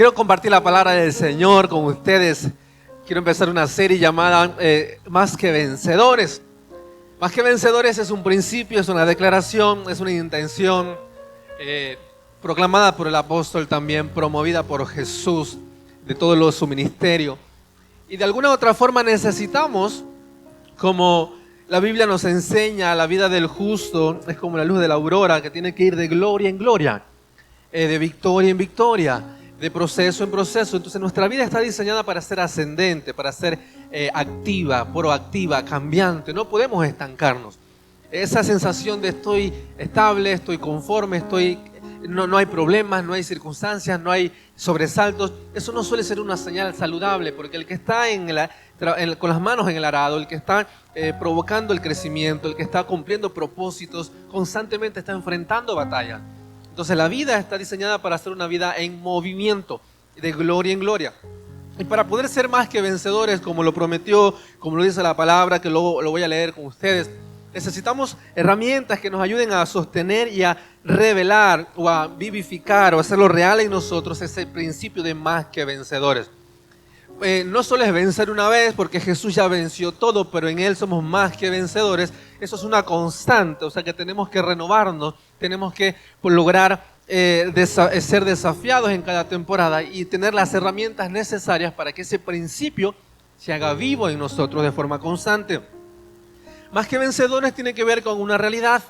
Quiero compartir la palabra del Señor con ustedes. Quiero empezar una serie llamada Más que Vencedores. Más que Vencedores es un principio, es una declaración, es una intención proclamada por el apóstol también, promovida por Jesús de todo su ministerio. Y de alguna u otra forma necesitamos, como la Biblia nos enseña, la vida del justo es como la luz de la aurora que tiene que ir de gloria en gloria, de victoria en victoria, de proceso en proceso. Entonces nuestra vida está diseñada para ser ascendente, para ser activa, proactiva, cambiante. No podemos estancarnos. Esa sensación de estoy estable, estoy conforme, no hay problemas, no hay circunstancias, no hay sobresaltos. Eso no suele ser una señal saludable, porque el que está con las manos en el arado, el que está provocando el crecimiento, el que está cumpliendo propósitos, constantemente está enfrentando batallas. Entonces la vida está diseñada para ser una vida en movimiento, de gloria en gloria. Y para poder ser más que vencedores, como lo prometió, como lo dice la palabra, que luego lo voy a leer con ustedes, necesitamos herramientas que nos ayuden a sostener y a revelar o a vivificar o hacerlo real en nosotros ese principio de más que vencedores. No solo es vencer una vez, porque Jesús ya venció todo, pero en Él somos más que vencedores. Eso es una constante, o sea que tenemos que renovarnos, tenemos que lograr ser desafiados en cada temporada y tener las herramientas necesarias para que ese principio se haga vivo en nosotros de forma constante. Más que vencedores tiene que ver con una realidad,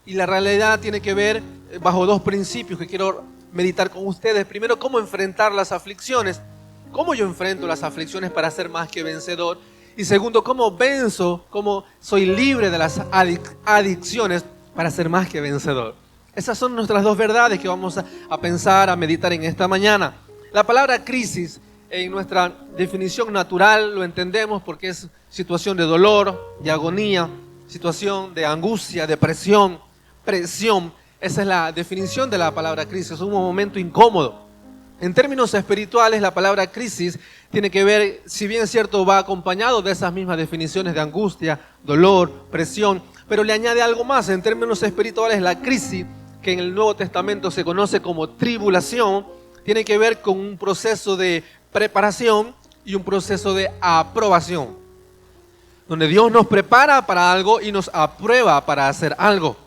y la realidad tiene que ver bajo dos principios que quiero meditar con ustedes. Primero, cómo enfrentar las aflicciones. ¿Cómo yo enfrento las aflicciones para ser más que vencedor? Y segundo, ¿cómo venzo? ¿Cómo soy libre de las adicciones para ser más que vencedor? Esas son nuestras dos verdades que vamos a pensar, a meditar en esta mañana. La palabra crisis, en nuestra definición natural, lo entendemos porque es situación de dolor, de agonía, situación de angustia, depresión, presión. Esa es la definición de la palabra crisis, es un momento incómodo. En términos espirituales, la palabra crisis tiene que ver, si bien es cierto, va acompañado de esas mismas definiciones de angustia, dolor, presión, pero le añade algo más. En términos espirituales, la crisis, que en el Nuevo Testamento se conoce como tribulación, tiene que ver con un proceso de preparación y un proceso de aprobación, donde Dios nos prepara para algo y nos aprueba para hacer algo.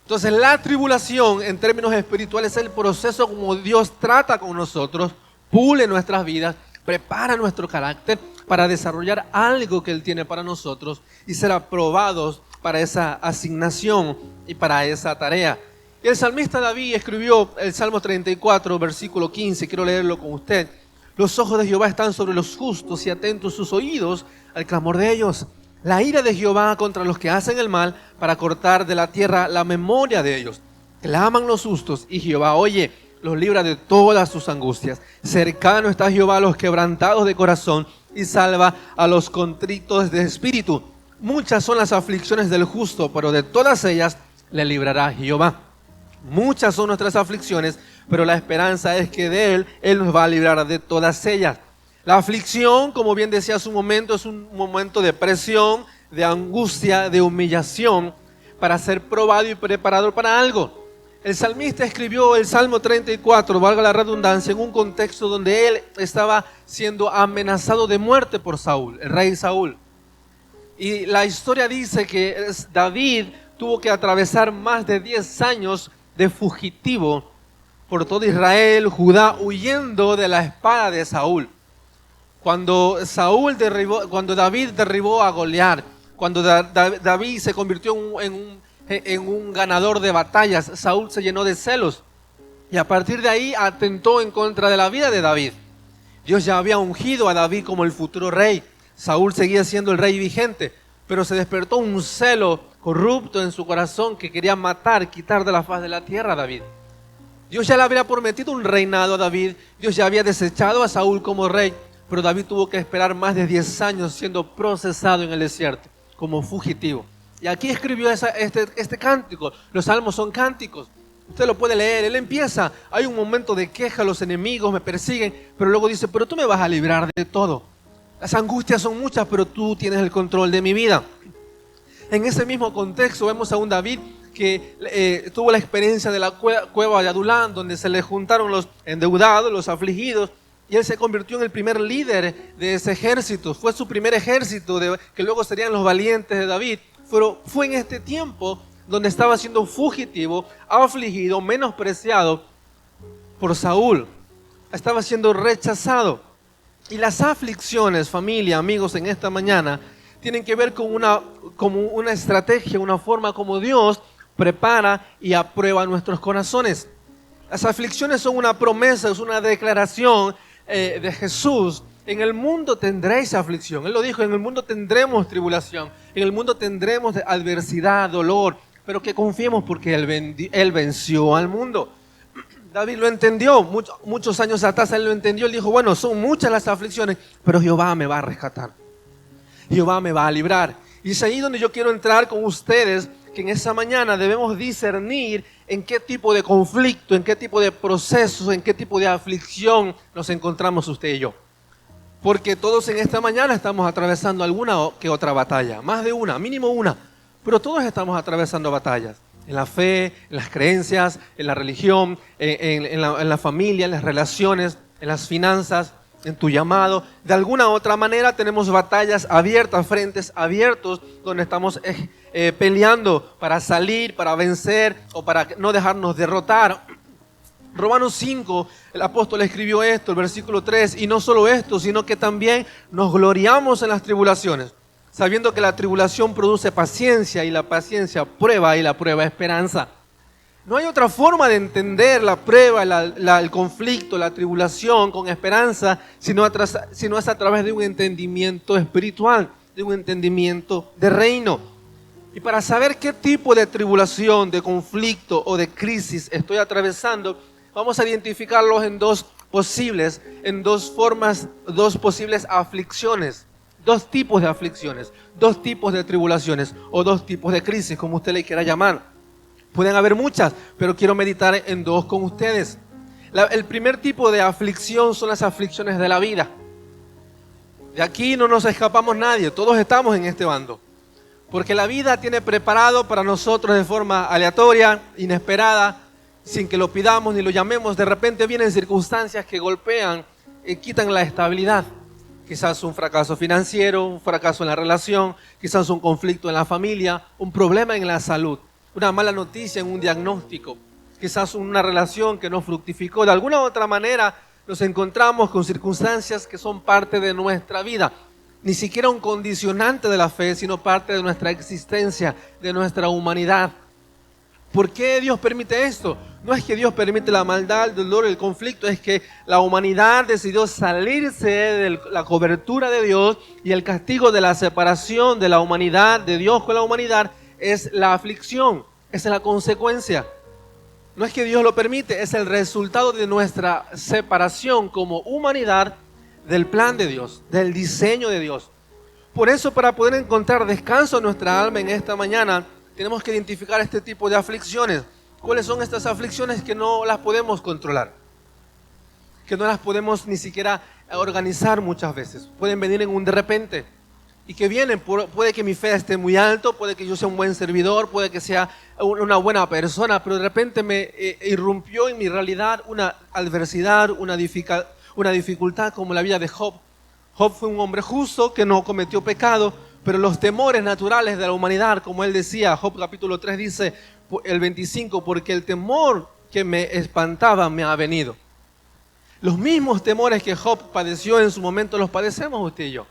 Entonces la tribulación en términos espirituales es el proceso como Dios trata con nosotros, pule nuestras vidas, prepara nuestro carácter para desarrollar algo que Él tiene para nosotros y ser aprobados para esa asignación y para esa tarea. Y el salmista David escribió el Salmo 34, versículo 15, quiero leerlo con usted. Los ojos de Jehová están sobre los justos y atentos sus oídos al clamor de ellos. La ira de Jehová contra los que hacen el mal, para cortar de la tierra la memoria de ellos. Claman los justos y Jehová oye, los libra de todas sus angustias. Cercano está Jehová a los quebrantados de corazón y salva a los contritos de espíritu. Muchas son las aflicciones del justo, pero de todas ellas le librará Jehová. Muchas son nuestras aflicciones, pero la esperanza es que de Él nos va a librar de todas ellas. La aflicción, como bien decía hace un momento, es un momento de presión, de angustia, de humillación, para ser probado y preparado para algo. El salmista escribió el Salmo 34, valga la redundancia, en un contexto donde él estaba siendo amenazado de muerte por Saúl, el rey Saúl. Y la historia dice que David tuvo que atravesar más de 10 años de fugitivo por todo Israel, Judá, huyendo de la espada de Saúl. Cuando David derribó a Goliat, cuando David se convirtió en un ganador de batallas, Saúl se llenó de celos y a partir de ahí atentó en contra de la vida de David. Dios ya había ungido a David como el futuro rey. Saúl seguía siendo el rey vigente, pero se despertó un celo corrupto en su corazón que quería matar, quitar de la faz de la tierra a David. Dios ya le había prometido un reinado a David, Dios ya había desechado a Saúl como rey, pero David tuvo que esperar más de 10 años siendo procesado en el desierto como fugitivo. Y aquí escribió este cántico. Los salmos son cánticos. Usted lo puede leer. Él empieza, hay un momento de queja, los enemigos me persiguen, pero luego dice, pero tú me vas a librar de todo. Las angustias son muchas, pero tú tienes el control de mi vida. En ese mismo contexto vemos a un David que tuvo la experiencia de la cueva de Adulán, donde se le juntaron los endeudados, los afligidos, y él se convirtió en el primer líder de ese ejército. Fue su primer ejército, que luego serían los valientes de David. Pero fue en este tiempo donde estaba siendo fugitivo, afligido, menospreciado por Saúl. Estaba siendo rechazado. Y las aflicciones, familia, amigos, en esta mañana, tienen que ver con una estrategia, una forma como Dios prepara y aprueba nuestros corazones. Las aflicciones son una promesa, es una declaración de Jesús. En el mundo tendréis aflicción. Él lo dijo, en el mundo tendremos tribulación, en el mundo tendremos adversidad, dolor, pero que confiemos porque Él venció al mundo. David lo entendió, muchos años atrás Él lo entendió. Él dijo, bueno, son muchas las aflicciones, pero Jehová me va a rescatar. Jehová me va a librar. Y es ahí donde yo quiero entrar con ustedes, que en esa mañana debemos discernir en qué tipo de conflicto, en qué tipo de procesos, en qué tipo de aflicción nos encontramos usted y yo. Porque todos en esta mañana estamos atravesando alguna que otra batalla, más de una, mínimo una, pero todos estamos atravesando batallas. En la fe, en las creencias, en la religión, en la familia, en las relaciones, en las finanzas, en tu llamado. De alguna u otra manera tenemos batallas abiertas, frentes abiertos, donde estamos peleando para salir, para vencer o para no dejarnos derrotar. Romanos 5, el apóstol escribió esto, el versículo 3, y no solo esto, sino que también nos gloriamos en las tribulaciones, sabiendo que la tribulación produce paciencia, y la paciencia prueba, y la prueba esperanza. No hay otra forma de entender la prueba, el conflicto, la tribulación con esperanza, sino es a través de un entendimiento espiritual, de un entendimiento de reino. Y para saber qué tipo de tribulación, de conflicto o de crisis estoy atravesando, vamos a identificarlos en dos posibles aflicciones, dos tipos de aflicciones, dos tipos de tribulaciones o dos tipos de crisis, como usted le quiera llamar. Pueden haber muchas, pero quiero meditar en dos con ustedes. El primer tipo de aflicción son las aflicciones de la vida. De aquí no nos escapamos nadie, todos estamos en este bando. Porque la vida tiene preparado para nosotros de forma aleatoria, inesperada, sin que lo pidamos ni lo llamemos. De repente vienen circunstancias que golpean y quitan la estabilidad. Quizás un fracaso financiero, un fracaso en la relación, quizás un conflicto en la familia, un problema en la salud, una mala noticia en un diagnóstico, quizás una relación que no fructificó. De alguna u otra manera nos encontramos con circunstancias que son parte de nuestra vida. Ni siquiera un condicionante de la fe, sino parte de nuestra existencia, de nuestra humanidad. ¿Por qué Dios permite esto? No es que Dios permite la maldad, el dolor, el conflicto, es que la humanidad decidió salirse de la cobertura de Dios, y el castigo de la separación de la humanidad, de Dios con la humanidad, es la aflicción, es la consecuencia. No es que Dios lo permite, es el resultado de nuestra separación como humanidad del plan de Dios, del diseño de Dios. Por eso, para poder encontrar descanso en nuestra alma en esta mañana, tenemos que identificar este tipo de aflicciones. ¿Cuáles son estas aflicciones que no las podemos controlar? Que no las podemos ni siquiera organizar muchas veces. Pueden venir en un de repente. Y que vienen, puede que mi fe esté muy alto, puede que yo sea un buen servidor, puede que sea una buena persona, pero de repente me irrumpió en mi realidad una adversidad, una dificultad como la vida de Job. Job fue un hombre justo que no cometió pecado, pero los temores naturales de la humanidad, como él decía, Job capítulo 3 dice, el 25, porque el temor que me espantaba me ha venido. Los mismos temores que Job padeció en su momento los padecemos usted y yo.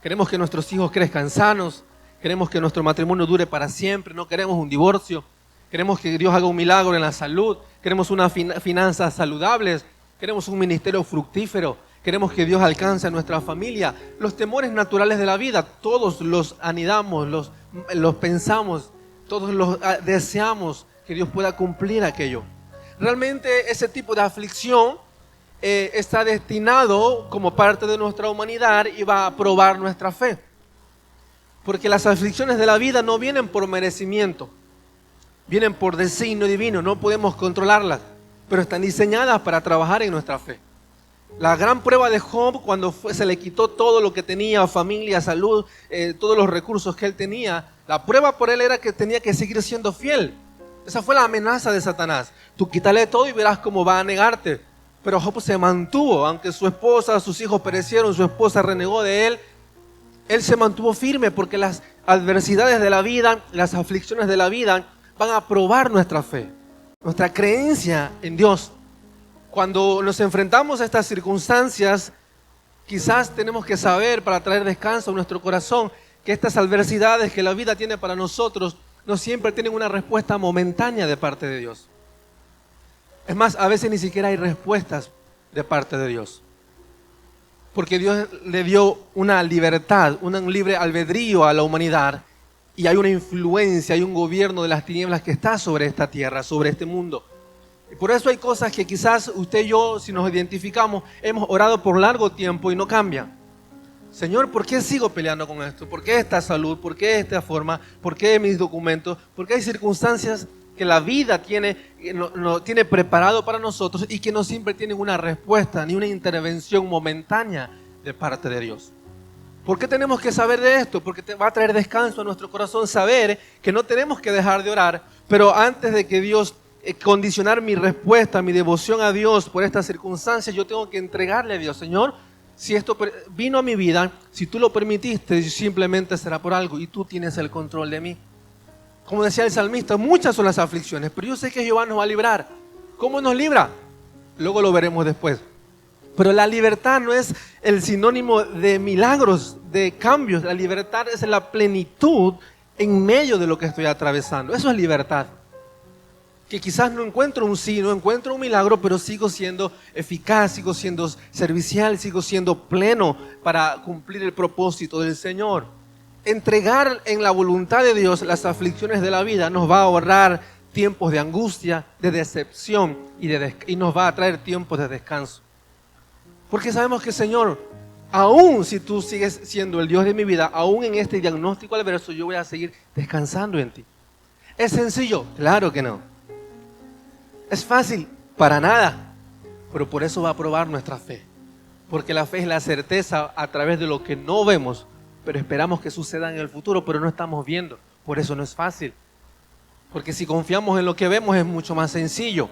Queremos que nuestros hijos crezcan sanos, queremos que nuestro matrimonio dure para siempre, no queremos un divorcio, queremos que Dios haga un milagro en la salud, queremos unas finanzas saludables, queremos un ministerio fructífero, queremos que Dios alcance a nuestra familia. Los temores naturales de la vida, todos los anidamos, los pensamos, todos los deseamos que Dios pueda cumplir aquello. Realmente ese tipo de aflicción está destinado como parte de nuestra humanidad y va a probar nuestra fe. Porque las aflicciones de la vida no vienen por merecimiento, vienen por designio divino, no podemos controlarlas, pero están diseñadas para trabajar en nuestra fe. La gran prueba de Job, cuando se le quitó todo lo que tenía, familia, salud, todos los recursos que él tenía, la prueba por él era que tenía que seguir siendo fiel. Esa fue la amenaza de Satanás. Tú quítale todo y verás cómo va a negarte. Pero Job se mantuvo, aunque su esposa, sus hijos perecieron, su esposa renegó de él. Él se mantuvo firme porque las adversidades de la vida, las aflicciones de la vida van a probar nuestra fe, nuestra creencia en Dios. Cuando nos enfrentamos a estas circunstancias, quizás tenemos que saber, para traer descanso a nuestro corazón, que estas adversidades que la vida tiene para nosotros no siempre tienen una respuesta momentánea de parte de Dios. Es más, a veces ni siquiera hay respuestas de parte de Dios. Porque Dios le dio una libertad, un libre albedrío a la humanidad, y hay una influencia, hay un gobierno de las tinieblas que está sobre esta tierra, sobre este mundo. Y por eso hay cosas que quizás usted y yo, si nos identificamos, hemos orado por largo tiempo y no cambia. Señor, ¿por qué sigo peleando con esto? ¿Por qué esta salud? ¿Por qué esta forma? ¿Por qué mis documentos? ¿Por qué hay circunstancias que la vida tiene preparado para nosotros y que no siempre tienen una respuesta ni una intervención momentánea de parte de Dios? ¿Por qué tenemos que saber de esto? Porque te va a traer descanso a nuestro corazón saber que no tenemos que dejar de orar, pero antes de que Dios condicionar mi respuesta, mi devoción a Dios por estas circunstancias, yo tengo que entregarle a Dios. Señor, si esto vino a mi vida, si tú lo permitiste, simplemente será por algo y tú tienes el control de mí. Como decía el salmista, muchas son las aflicciones, pero yo sé que Jehová nos va a librar. ¿Cómo nos libra? Luego lo veremos después. Pero la libertad no es el sinónimo de milagros, de cambios. La libertad es la plenitud en medio de lo que estoy atravesando. Eso es libertad. Que quizás no encuentro un sí, no encuentro un milagro, pero sigo siendo eficaz, sigo siendo servicial, sigo siendo pleno para cumplir el propósito del Señor. Entregar en la voluntad de Dios las aflicciones de la vida nos va a ahorrar tiempos de angustia, de decepción y nos va a traer tiempos de descanso. Porque sabemos que, Señor, aún si tú sigues siendo el Dios de mi vida, aún en este diagnóstico adverso, yo voy a seguir descansando en ti. ¿Es sencillo? Claro que no. ¿Es fácil? Para nada. Pero por eso va a probar nuestra fe. Porque la fe es la certeza a través de lo que no vemos, pero esperamos que suceda en el futuro, pero no estamos viendo. Por eso no es fácil. Porque si confiamos en lo que vemos es mucho más sencillo.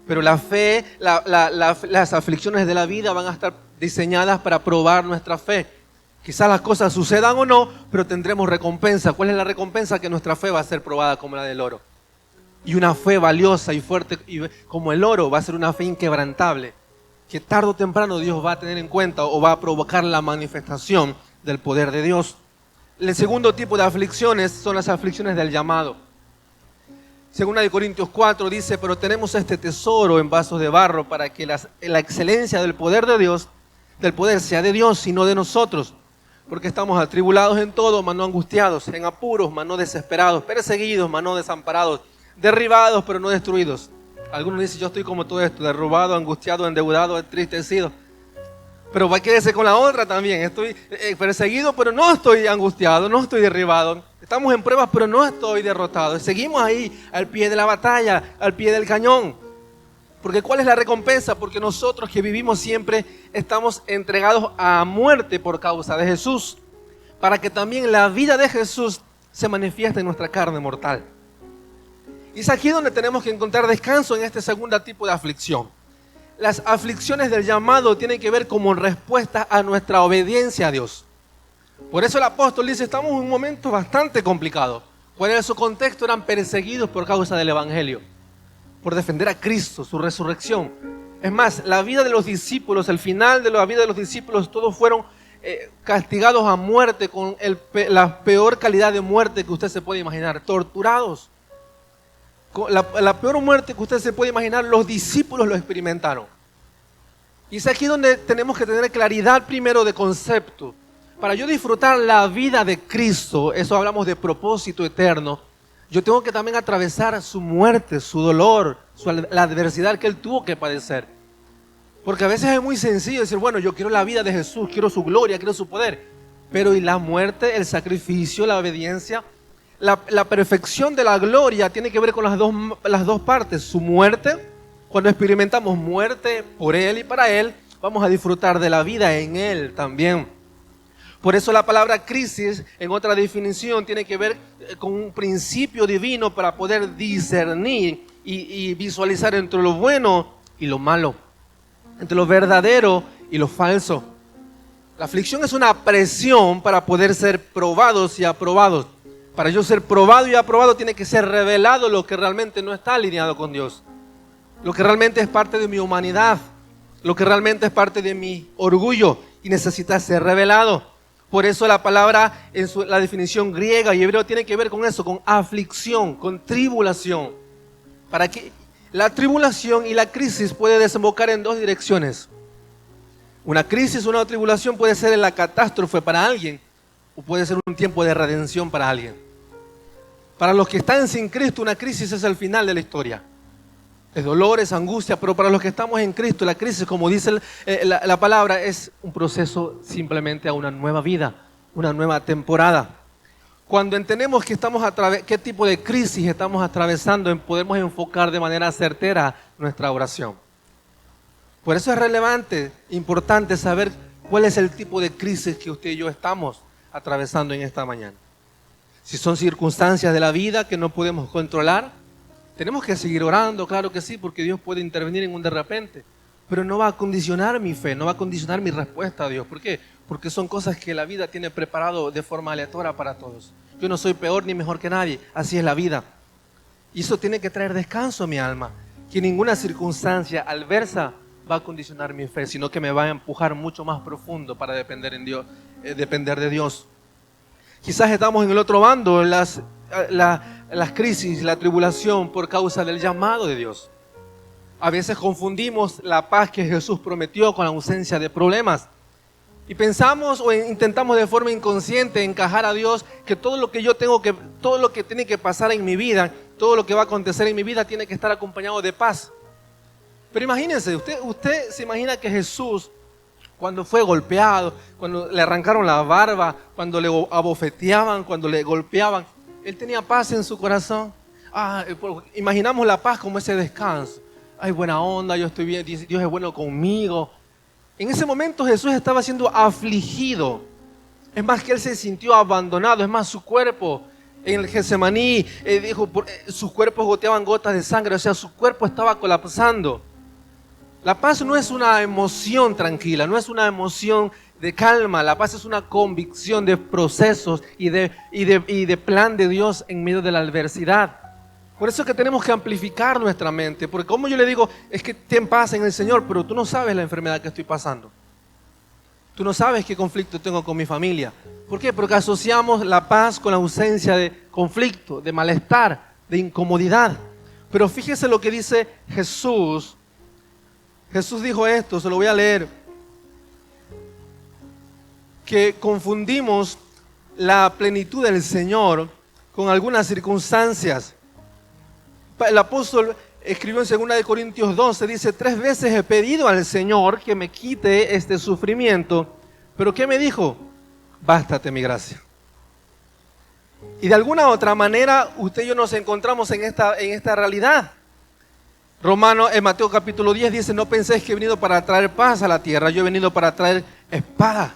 Pero la fe, las aflicciones de la vida van a estar diseñadas para probar nuestra fe. Quizás las cosas sucedan o no, pero tendremos recompensa. ¿Cuál es la recompensa? Que nuestra fe va a ser probada como la del oro. Y una fe valiosa y fuerte como el oro va a ser una fe inquebrantable, que tarde o temprano Dios va a tener en cuenta o va a provocar la manifestación del poder de Dios. El segundo tipo de aflicciones son las aflicciones del llamado. Según de Corintios 4 dice, pero tenemos este tesoro en vasos de barro para que la excelencia del poder de Dios, del poder sea de Dios y no de nosotros. Porque estamos atribulados en todo, mas no angustiados, en apuros, mas no desesperados, perseguidos, mas no desamparados, derribados, pero no destruidos. Algunos dicen, yo estoy como todo esto, derrubado, angustiado, endeudado, entristecido. Pero quédese con la otra también. Estoy perseguido, pero no estoy angustiado, no estoy derribado. Estamos en pruebas, pero no estoy derrotado. Seguimos ahí, al pie de la batalla, al pie del cañón. Porque ¿cuál es la recompensa? Porque nosotros que vivimos siempre estamos entregados a muerte por causa de Jesús, para que también la vida de Jesús se manifieste en nuestra carne mortal. Y es aquí donde tenemos que encontrar descanso en este segundo tipo de aflicción. Las aflicciones del llamado tienen que ver como respuesta a nuestra obediencia a Dios. Por eso el apóstol dice, estamos en un momento bastante complicado. ¿Cuál era su contexto? Eran perseguidos por causa del evangelio, por defender a Cristo, su resurrección. Es más, la vida de los discípulos, el final de la vida de los discípulos, todos fueron castigados a muerte con la peor calidad de muerte que usted se puede imaginar, torturados. La peor muerte que usted se puede imaginar, los discípulos lo experimentaron. Y es aquí donde tenemos que tener claridad primero de concepto. Para yo disfrutar la vida de Cristo, eso hablamos de propósito eterno, yo tengo que también atravesar su muerte, su dolor, la adversidad que Él tuvo que padecer. Porque a veces es muy sencillo decir, bueno, yo quiero la vida de Jesús, quiero su gloria, quiero su poder. Pero ¿y la muerte, el sacrificio, la obediencia? La perfección de la gloria tiene que ver con las dos partes. Su muerte, cuando experimentamos muerte por Él y para Él, vamos a disfrutar de la vida en Él también. Por eso la palabra crisis, en otra definición, tiene que ver con un principio divino para poder discernir y visualizar entre lo bueno y lo malo, entre lo verdadero y lo falso. La aflicción es una presión para poder ser probados y aprobados. Para yo ser probado y aprobado tiene que ser revelado lo que realmente no está alineado con Dios. Lo que realmente es parte de mi humanidad. Lo que realmente es parte de mi orgullo y necesita ser revelado. Por eso la palabra en la definición griega y hebreo tiene que ver con eso, con aflicción, con tribulación. Para que la tribulación y la crisis puede desembocar en dos direcciones. Una crisis, una tribulación puede ser la catástrofe para alguien o puede ser un tiempo de redención para alguien. Para los que están sin Cristo, una crisis es el final de la historia. Es dolor, es angustia, pero para los que estamos en Cristo, la crisis, como dice la palabra, es un proceso simplemente a una nueva vida, una nueva temporada. Cuando entendemos que qué tipo de crisis estamos atravesando, podemos enfocar de manera certera nuestra oración. Por eso es relevante, importante saber cuál es el tipo de crisis que usted y yo estamos atravesando en esta mañana. Si son circunstancias de la vida que no podemos controlar, tenemos que seguir orando, claro que sí, porque Dios puede intervenir en un de repente, pero no va a condicionar mi fe, no va a condicionar mi respuesta a Dios. ¿Por qué? Porque son cosas que la vida tiene preparado de forma aleatoria para todos. Yo no soy peor ni mejor que nadie, así es la vida. Y eso tiene que traer descanso a mi alma, que ninguna circunstancia adversa va a condicionar mi fe, sino que me va a empujar mucho más profundo para depender de Dios. Quizás estamos en el otro bando, las crisis, la tribulación por causa del llamado de Dios. A veces confundimos la paz que Jesús prometió con la ausencia de problemas. Y pensamos o intentamos de forma inconsciente encajar a Dios que todo lo que tiene que pasar en mi vida, todo lo que va a acontecer en mi vida tiene que estar acompañado de paz. Pero imagínense, usted se imagina que Jesús, cuando fue golpeado, cuando le arrancaron la barba, cuando le abofeteaban, cuando le golpeaban, Él tenía paz en su corazón. Imaginamos la paz como ese descanso. Ay, buena onda, yo estoy bien, Dios es bueno conmigo. En ese momento Jesús estaba siendo afligido. Es más que Él se sintió abandonado. Es más, su cuerpo en el Getsemaní, sus cuerpos goteaban gotas de sangre. O sea, su cuerpo estaba colapsando. La paz no es una emoción tranquila, no es una emoción de calma. La paz es una convicción de procesos y de plan de Dios en medio de la adversidad. Por eso es que tenemos que amplificar nuestra mente. Porque como yo le digo, es que ten paz en el Señor, pero tú no sabes la enfermedad que estoy pasando. Tú no sabes qué conflicto tengo con mi familia. ¿Por qué? Porque asociamos la paz con la ausencia de conflicto, de malestar, de incomodidad. Pero fíjese lo que dice Jesús. Jesús dijo esto, se lo voy a leer. Que confundimos la plenitud del Señor con algunas circunstancias. El apóstol escribió en 2 Corintios 12, dice: 3 veces he pedido al Señor que me quite este sufrimiento, pero ¿qué me dijo? Bástate mi gracia. Y de alguna otra manera usted y yo nos encontramos en esta realidad. En Mateo capítulo 10 dice: no penséis que he venido para traer paz a la tierra, yo he venido para traer espada.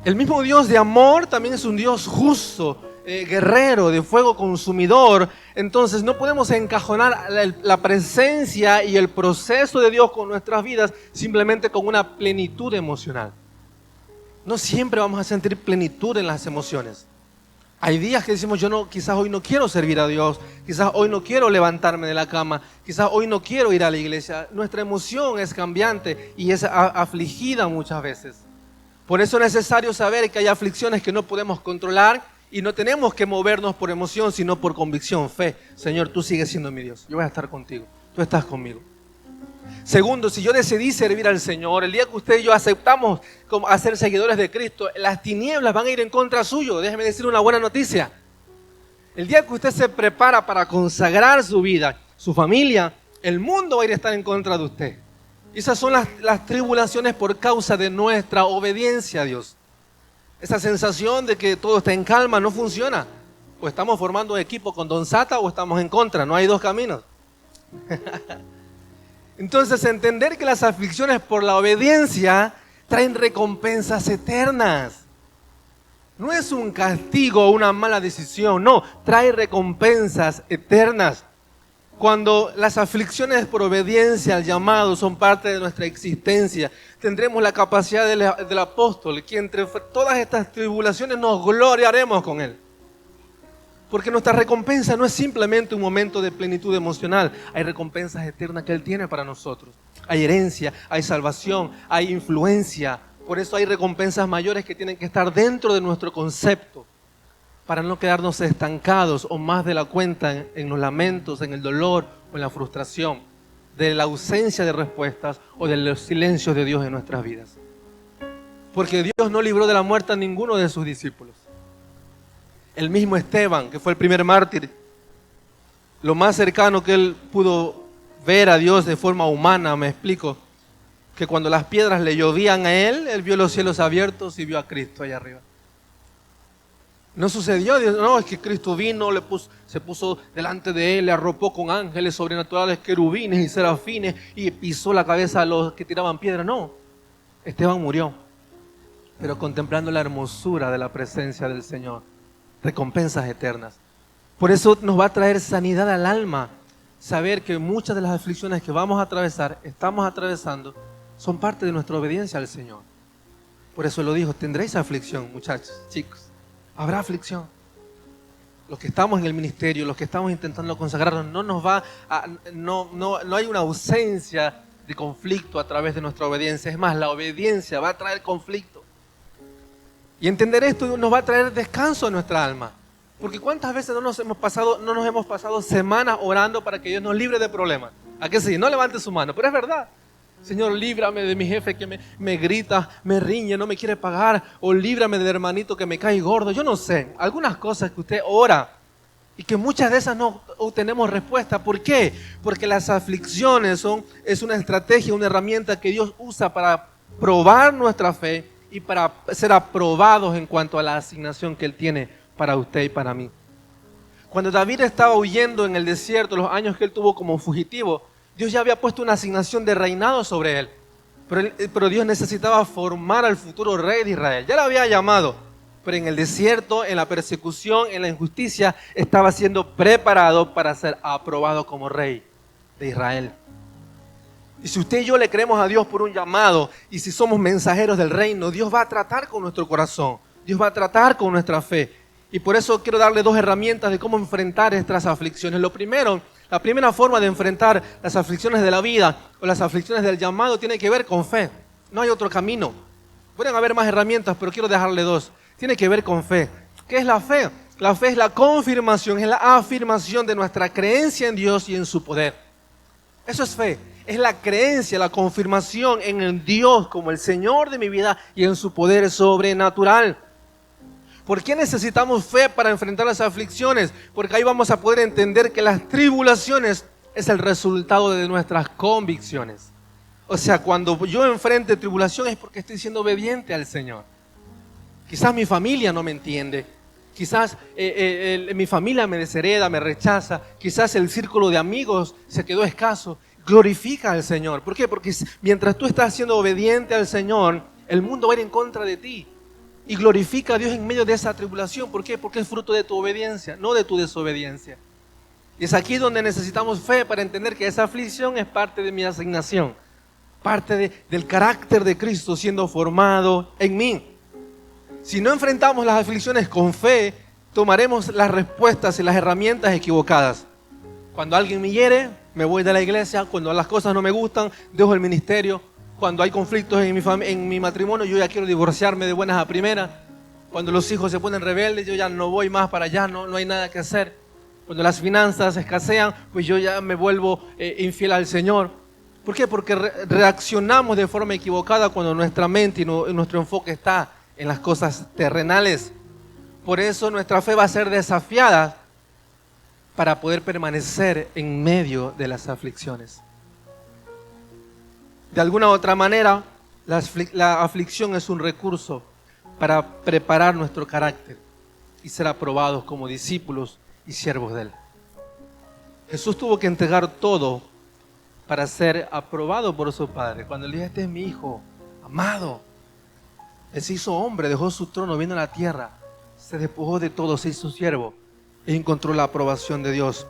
El mismo Dios de amor también es un Dios justo, guerrero, de fuego consumidor. Entonces no podemos encajonar la presencia y el proceso de Dios con nuestras vidas simplemente con una plenitud emocional. No siempre vamos a sentir plenitud en las emociones. Hay días que decimos: quizás hoy no quiero servir a Dios, quizás hoy no quiero levantarme de la cama, quizás hoy no quiero ir a la iglesia. Nuestra emoción es cambiante y es afligida muchas veces. Por eso es necesario saber que hay aflicciones que no podemos controlar y no tenemos que movernos por emoción, sino por convicción, fe. Señor, tú sigues siendo mi Dios, yo voy a estar contigo, tú estás conmigo. Segundo, si yo decidí servir al Señor, el día que usted y yo aceptamos a ser seguidores de Cristo, las tinieblas van a ir en contra suyo. Déjeme decir una buena noticia. El día que usted se prepara para consagrar su vida, su familia, el mundo va a ir a estar en contra de usted. Esas son las tribulaciones por causa de nuestra obediencia a Dios. Esa sensación de que todo está en calma no funciona. O estamos formando un equipo con Don Sata o estamos en contra. No hay dos caminos. Entonces, entender que las aflicciones por la obediencia traen recompensas eternas. No es un castigo o una mala decisión, no, trae recompensas eternas. Cuando las aflicciones por obediencia al llamado son parte de nuestra existencia, tendremos la capacidad del apóstol, que entre todas estas tribulaciones nos gloriaremos con él. Porque nuestra recompensa no es simplemente un momento de plenitud emocional, hay recompensas eternas que él tiene para nosotros. Hay herencia, hay salvación, hay influencia. Por eso hay recompensas mayores que tienen que estar dentro de nuestro concepto, para no quedarnos estancados o más de la cuenta en los lamentos, en el dolor o en la frustración, de la ausencia de respuestas o de los silencios de Dios en nuestras vidas. Porque Dios no libró de la muerte a ninguno de sus discípulos. El mismo Esteban, que fue el primer mártir, lo más cercano que él pudo ver a Dios de forma humana, me explico, que cuando las piedras le llovían a él vio los cielos abiertos y vio a Cristo allá arriba. No sucedió, no, es que Cristo vino, se puso delante de él, le arropó con ángeles sobrenaturales, querubines y serafines y pisó la cabeza a los que tiraban piedra. No, Esteban murió, pero contemplando la hermosura de la presencia del Señor, recompensas eternas. Por eso nos va a traer sanidad al alma, saber que muchas de las aflicciones que vamos a atravesar, estamos atravesando, son parte de nuestra obediencia al Señor. Por eso lo dijo, tendréis aflicción, muchachos, chicos. Habrá aflicción. Los que estamos en el ministerio, los que estamos intentando consagrarnos, no hay una ausencia de conflicto a través de nuestra obediencia. Es más, la obediencia va a traer conflicto. Y entender esto nos va a traer descanso a nuestra alma. Porque ¿cuántas veces no nos hemos pasado semanas orando para que Dios nos libre de problemas? ¿A qué sí? No levante su mano, pero es verdad. Señor, líbrame de mi jefe que me grita, me riñe, no me quiere pagar, o líbrame del hermanito que me cae gordo. Yo no sé, algunas cosas que usted ora y que muchas de esas no obtenemos respuesta. ¿Por qué? Porque las aflicciones es una estrategia, una herramienta que Dios usa para probar nuestra fe y para ser aprobados en cuanto a la asignación que Él tiene para usted y para mí. Cuando David estaba huyendo en el desierto, los años que él tuvo como fugitivo, Dios ya había puesto una asignación de reinado sobre él. Pero Dios necesitaba formar al futuro rey de Israel. Ya lo había llamado, pero en el desierto, en la persecución, en la injusticia, estaba siendo preparado para ser aprobado como rey de Israel. Y si usted y yo le creemos a Dios por un llamado, y si somos mensajeros del reino, Dios va a tratar con nuestro corazón. Dios va a tratar con nuestra fe. Y por eso quiero darle dos herramientas de cómo enfrentar estas aflicciones. La primera forma de enfrentar las aflicciones de la vida o las aflicciones del llamado tiene que ver con fe. No hay otro camino. Pueden haber más herramientas, pero quiero dejarle dos. Tiene que ver con fe. ¿Qué es la fe? La fe es la confirmación, es la afirmación de nuestra creencia en Dios y en su poder. Eso es fe. Es la creencia, la confirmación en el Dios como el Señor de mi vida y en su poder sobrenatural. ¿Por qué necesitamos fe para enfrentar las aflicciones? Porque ahí vamos a poder entender que las tribulaciones es el resultado de nuestras convicciones. O sea, cuando yo enfrente tribulación es porque estoy siendo obediente al Señor. Quizás mi familia no me entiende. Quizás mi familia me deshereda, me rechaza. Quizás el círculo de amigos se quedó escaso. Glorifica al Señor. ¿Por qué? Porque mientras tú estás siendo obediente al Señor, el mundo va a ir en contra de ti. Y glorifica a Dios en medio de esa tribulación. ¿Por qué? Porque es fruto de tu obediencia, no de tu desobediencia. Y es aquí donde necesitamos fe para entender que esa aflicción es parte de mi asignación. Parte del carácter de Cristo siendo formado en mí. Si no enfrentamos las aflicciones con fe, tomaremos las respuestas y las herramientas equivocadas. Cuando alguien me hiere, me voy de la iglesia. Cuando las cosas no me gustan, dejo el ministerio. Cuando hay conflictos en mi matrimonio, yo ya quiero divorciarme de buenas a primeras. Cuando los hijos se ponen rebeldes, yo ya no voy más para allá, no hay nada que hacer. Cuando las finanzas escasean, pues yo ya me vuelvo infiel al Señor. ¿Por qué? Porque reaccionamos de forma equivocada cuando nuestra mente y nuestro enfoque está en las cosas terrenales. Por eso nuestra fe va a ser desafiada para poder permanecer en medio de las aflicciones. De alguna u otra manera, la aflicción es un recurso para preparar nuestro carácter y ser aprobados como discípulos y siervos de Él. Jesús tuvo que entregar todo para ser aprobado por su Padre. Cuando Él dijo, este es mi Hijo amado, Él se hizo hombre, dejó su trono, vino a la tierra se despojó de todo, se hizo siervo e encontró la aprobación de Dios.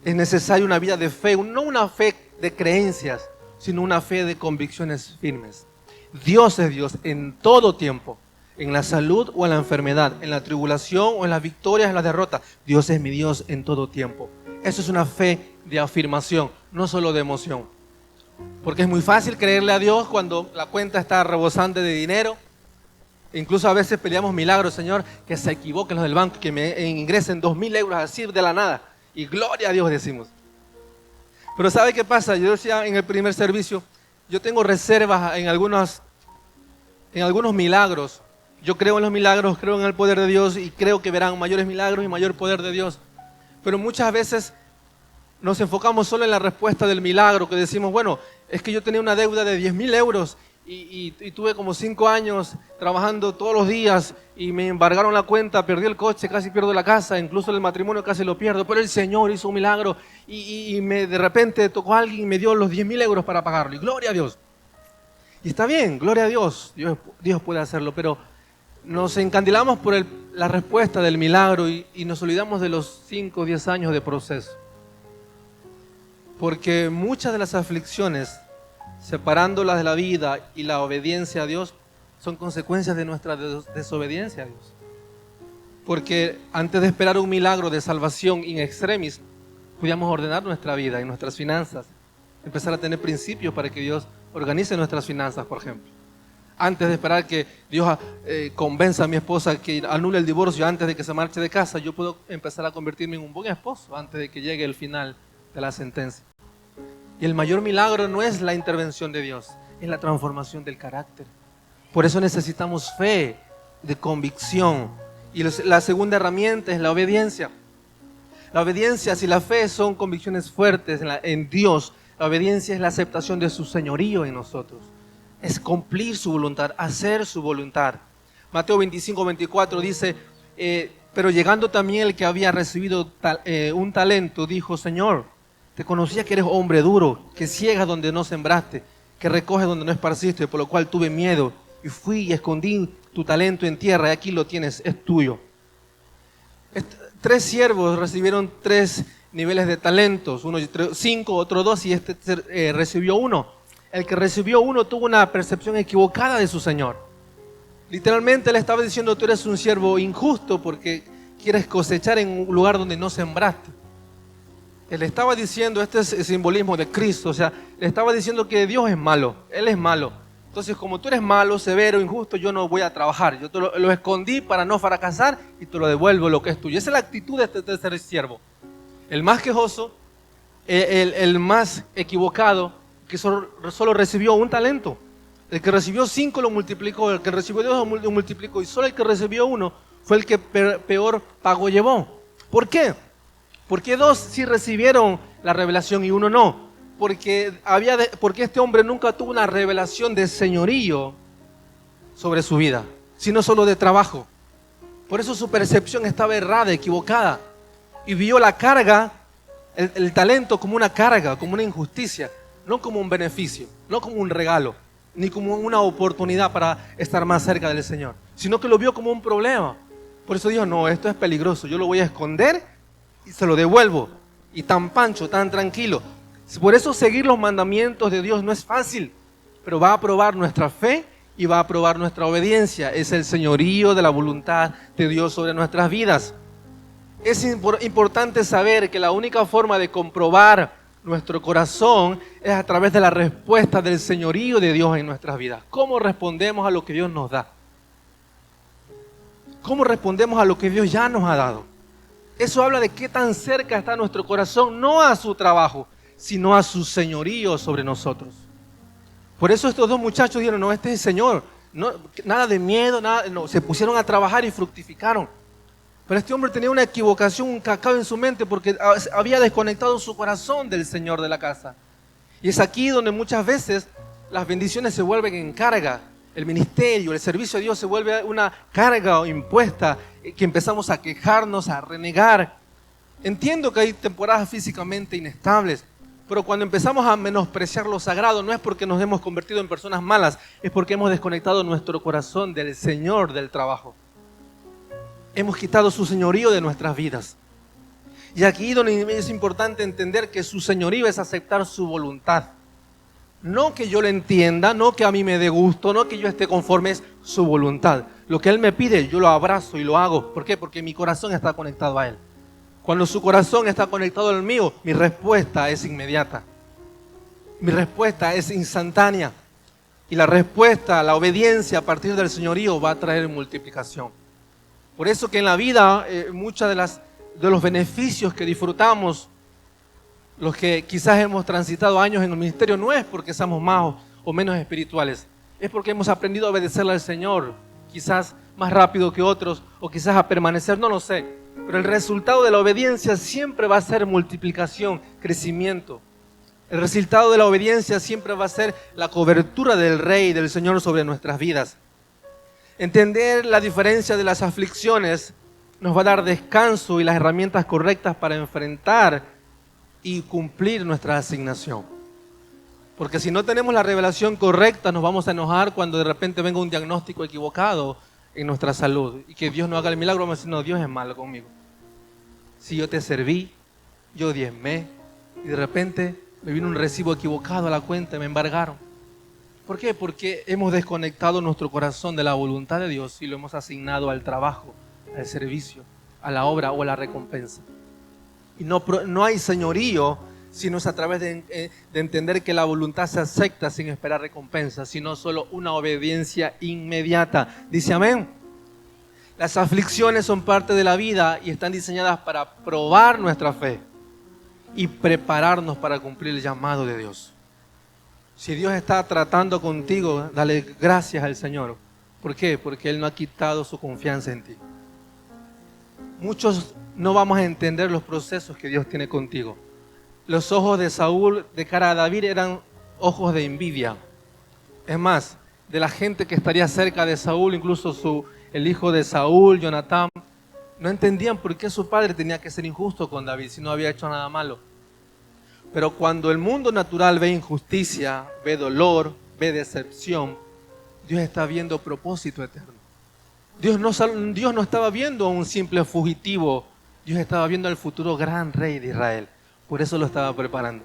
Es necesaria una vida de fe, no una fe de creencias, sino una fe de convicciones firmes. Dios es Dios en todo tiempo, en la salud o en la enfermedad, en la tribulación o en las victorias, en las derrotas. Dios es mi Dios en todo tiempo. Eso es una fe de afirmación, no solo de emoción. Porque es muy fácil creerle a Dios cuando la cuenta está rebosante de dinero. Incluso a veces peleamos milagros, Señor, que se equivoquen los del banco, que me ingresen 2.000 euros así de la nada. Y gloria a Dios decimos. Pero ¿sabe qué pasa? Yo decía en el primer servicio, yo tengo reservas en algunos milagros. Yo creo en los milagros, creo en el poder de Dios y creo que verán mayores milagros y mayor poder de Dios. Pero muchas veces nos enfocamos solo en la respuesta del milagro, que decimos, bueno, es que yo tenía una deuda de 10.000 euros y tuve como 5 años trabajando todos los días y me embargaron la cuenta, perdí el coche, casi pierdo la casa, incluso el matrimonio casi lo pierdo, pero el Señor hizo un milagro y de repente tocó a alguien y me dio los 10.000 euros para pagarlo. Y gloria a Dios. Y está bien, gloria a Dios, Dios puede hacerlo, pero nos encandilamos por la respuesta del milagro y nos olvidamos de los 5 o 10 años de proceso. Porque muchas de las aflicciones, separándolas de la vida y la obediencia a Dios, son consecuencias de nuestra desobediencia a Dios. Porque antes de esperar un milagro de salvación in extremis, podíamos ordenar nuestra vida y nuestras finanzas, empezar a tener principios para que Dios organice nuestras finanzas, por ejemplo. Antes de esperar que Dios convenza a mi esposa que anule el divorcio antes de que se marche de casa, yo puedo empezar a convertirme en un buen esposo antes de que llegue el final de la sentencia. Y el mayor milagro no es la intervención de Dios, es la transformación del carácter. Por eso necesitamos fe, de convicción. Y la segunda herramienta es la obediencia. La obediencia y la fe son convicciones fuertes en Dios. La obediencia es la aceptación de su señorío en nosotros. Es cumplir su voluntad, hacer su voluntad. Mateo 25:24 dice, pero llegando también el que había recibido un talento, dijo, Señor, te conocía que eres hombre duro, que ciegas donde no sembraste, que recoges donde no esparciste, por lo cual tuve miedo y fui y escondí tu talento en tierra y aquí lo tienes, es tuyo. 3 siervos recibieron 3 niveles de talentos, uno 5, otro 2 y recibió 1. El que recibió 1 tuvo una percepción equivocada de su Señor. Literalmente le estaba diciendo, tú eres un siervo injusto porque quieres cosechar en un lugar donde no sembraste. Él estaba diciendo, este es el simbolismo de Cristo, o sea, le estaba diciendo que Dios es malo, Él es malo. Entonces, como tú eres malo, severo, injusto, yo no voy a trabajar. Yo te lo escondí para no fracasar y te lo devuelvo lo que es tuyo. Esa es la actitud de este tercer siervo. El más quejoso, el más equivocado, que solo recibió un talento. El que recibió 5 lo multiplicó, el que recibió 2 lo multiplicó y solo el que recibió 1 fue el que peor pago llevó. ¿Por qué? Porque 2 sí recibieron la revelación y 1 no. Porque este hombre nunca tuvo una revelación de señorío sobre su vida, sino solo de trabajo. Por eso su percepción estaba errada, equivocada. Y vio la carga, el talento como una carga, como una injusticia, no como un beneficio, no como un regalo, ni como una oportunidad para estar más cerca del Señor, sino que lo vio como un problema. Por eso dijo, no, esto es peligroso, yo lo voy a esconder y se lo devuelvo. Y tan pancho, tan tranquilo. Por eso seguir los mandamientos de Dios no es fácil, pero va a probar nuestra fe y va a probar nuestra obediencia. Es el señorío de la voluntad de Dios sobre nuestras vidas. Es importante saber que la única forma de comprobar nuestro corazón es a través de la respuesta del señorío de Dios en nuestras vidas. ¿Cómo respondemos a lo que Dios nos da? ¿Cómo respondemos a lo que Dios ya nos ha dado? Eso habla de qué tan cerca está nuestro corazón, no a su trabajo, sino a su señorío sobre nosotros. Por eso estos 2 muchachos dijeron, no, este es el Señor, no, nada de miedo, no, se pusieron a trabajar y fructificaron. Pero este hombre tenía una equivocación, un cacao en su mente porque había desconectado su corazón del Señor de la casa. Y es aquí donde muchas veces las bendiciones se vuelven en carga. El ministerio, el servicio a Dios se vuelve una carga impuesta que empezamos a quejarnos, a renegar. Entiendo que hay temporadas físicamente inestables, pero cuando empezamos a menospreciar lo sagrado no es porque nos hemos convertido en personas malas, es porque hemos desconectado nuestro corazón del Señor del trabajo. hemos quitado su señorío de nuestras vidas. Y aquí donde es importante entender que su señorío es aceptar su voluntad. No que yo lo entienda, no que a mí me dé gusto, no que yo esté conforme, es su voluntad. Lo que Él me pide, yo lo abrazo y lo hago. ¿Por qué? Porque mi corazón está conectado a Él. Cuando su corazón está conectado al mío, mi respuesta es inmediata. Mi respuesta es instantánea. Y la respuesta, la obediencia a partir del señorío va a traer multiplicación. Por eso que en la vida, muchos de los beneficios que disfrutamos, los que quizás hemos transitado años en el ministerio, no es porque seamos más o menos espirituales. Es porque hemos aprendido a obedecerle al Señor, quizás más rápido que otros, o quizás a permanecer, no lo sé. Pero el resultado de la obediencia siempre va a ser multiplicación, crecimiento. El resultado de la obediencia siempre va a ser la cobertura del Rey, del Señor sobre nuestras vidas. Entender la diferencia de las aflicciones nos va a dar descanso y las herramientas correctas para enfrentar y cumplir nuestra asignación. Porque si no tenemos la revelación correcta, nos vamos a enojar cuando de repente venga un diagnóstico equivocado en nuestra salud y que Dios no haga el milagro. Vamos a decir, no, Dios es malo conmigo. Si yo te serví, yo diezmé y de repente me vino un recibo equivocado a la cuenta y me embargaron. ¿Por qué? Porque hemos desconectado nuestro corazón de la voluntad de Dios y lo hemos asignado al trabajo, al servicio, a la obra o a la recompensa. Y no hay señorío sino es a través de entender que la voluntad se acepta sin esperar recompensa, sino solo una obediencia inmediata. Dice amén. Las aflicciones son parte de la vida y están diseñadas para probar nuestra fe y prepararnos para cumplir el llamado de Dios. Si Dios está tratando contigo, dale gracias al Señor. ¿Por qué? Porque Él no ha quitado su confianza en ti. Muchos no vamos a entender los procesos que Dios tiene contigo. Los ojos de Saúl de cara a David eran ojos de envidia. Es más, de la gente que estaría cerca de Saúl, incluso el hijo de Saúl, Jonatán, no entendían por qué su padre tenía que ser injusto con David si no había hecho nada malo. Pero cuando el mundo natural ve injusticia, ve dolor, ve decepción, Dios está viendo propósito eterno. Dios no estaba viendo a un simple fugitivo, Dios estaba viendo al futuro gran rey de Israel. Por eso lo estaba preparando.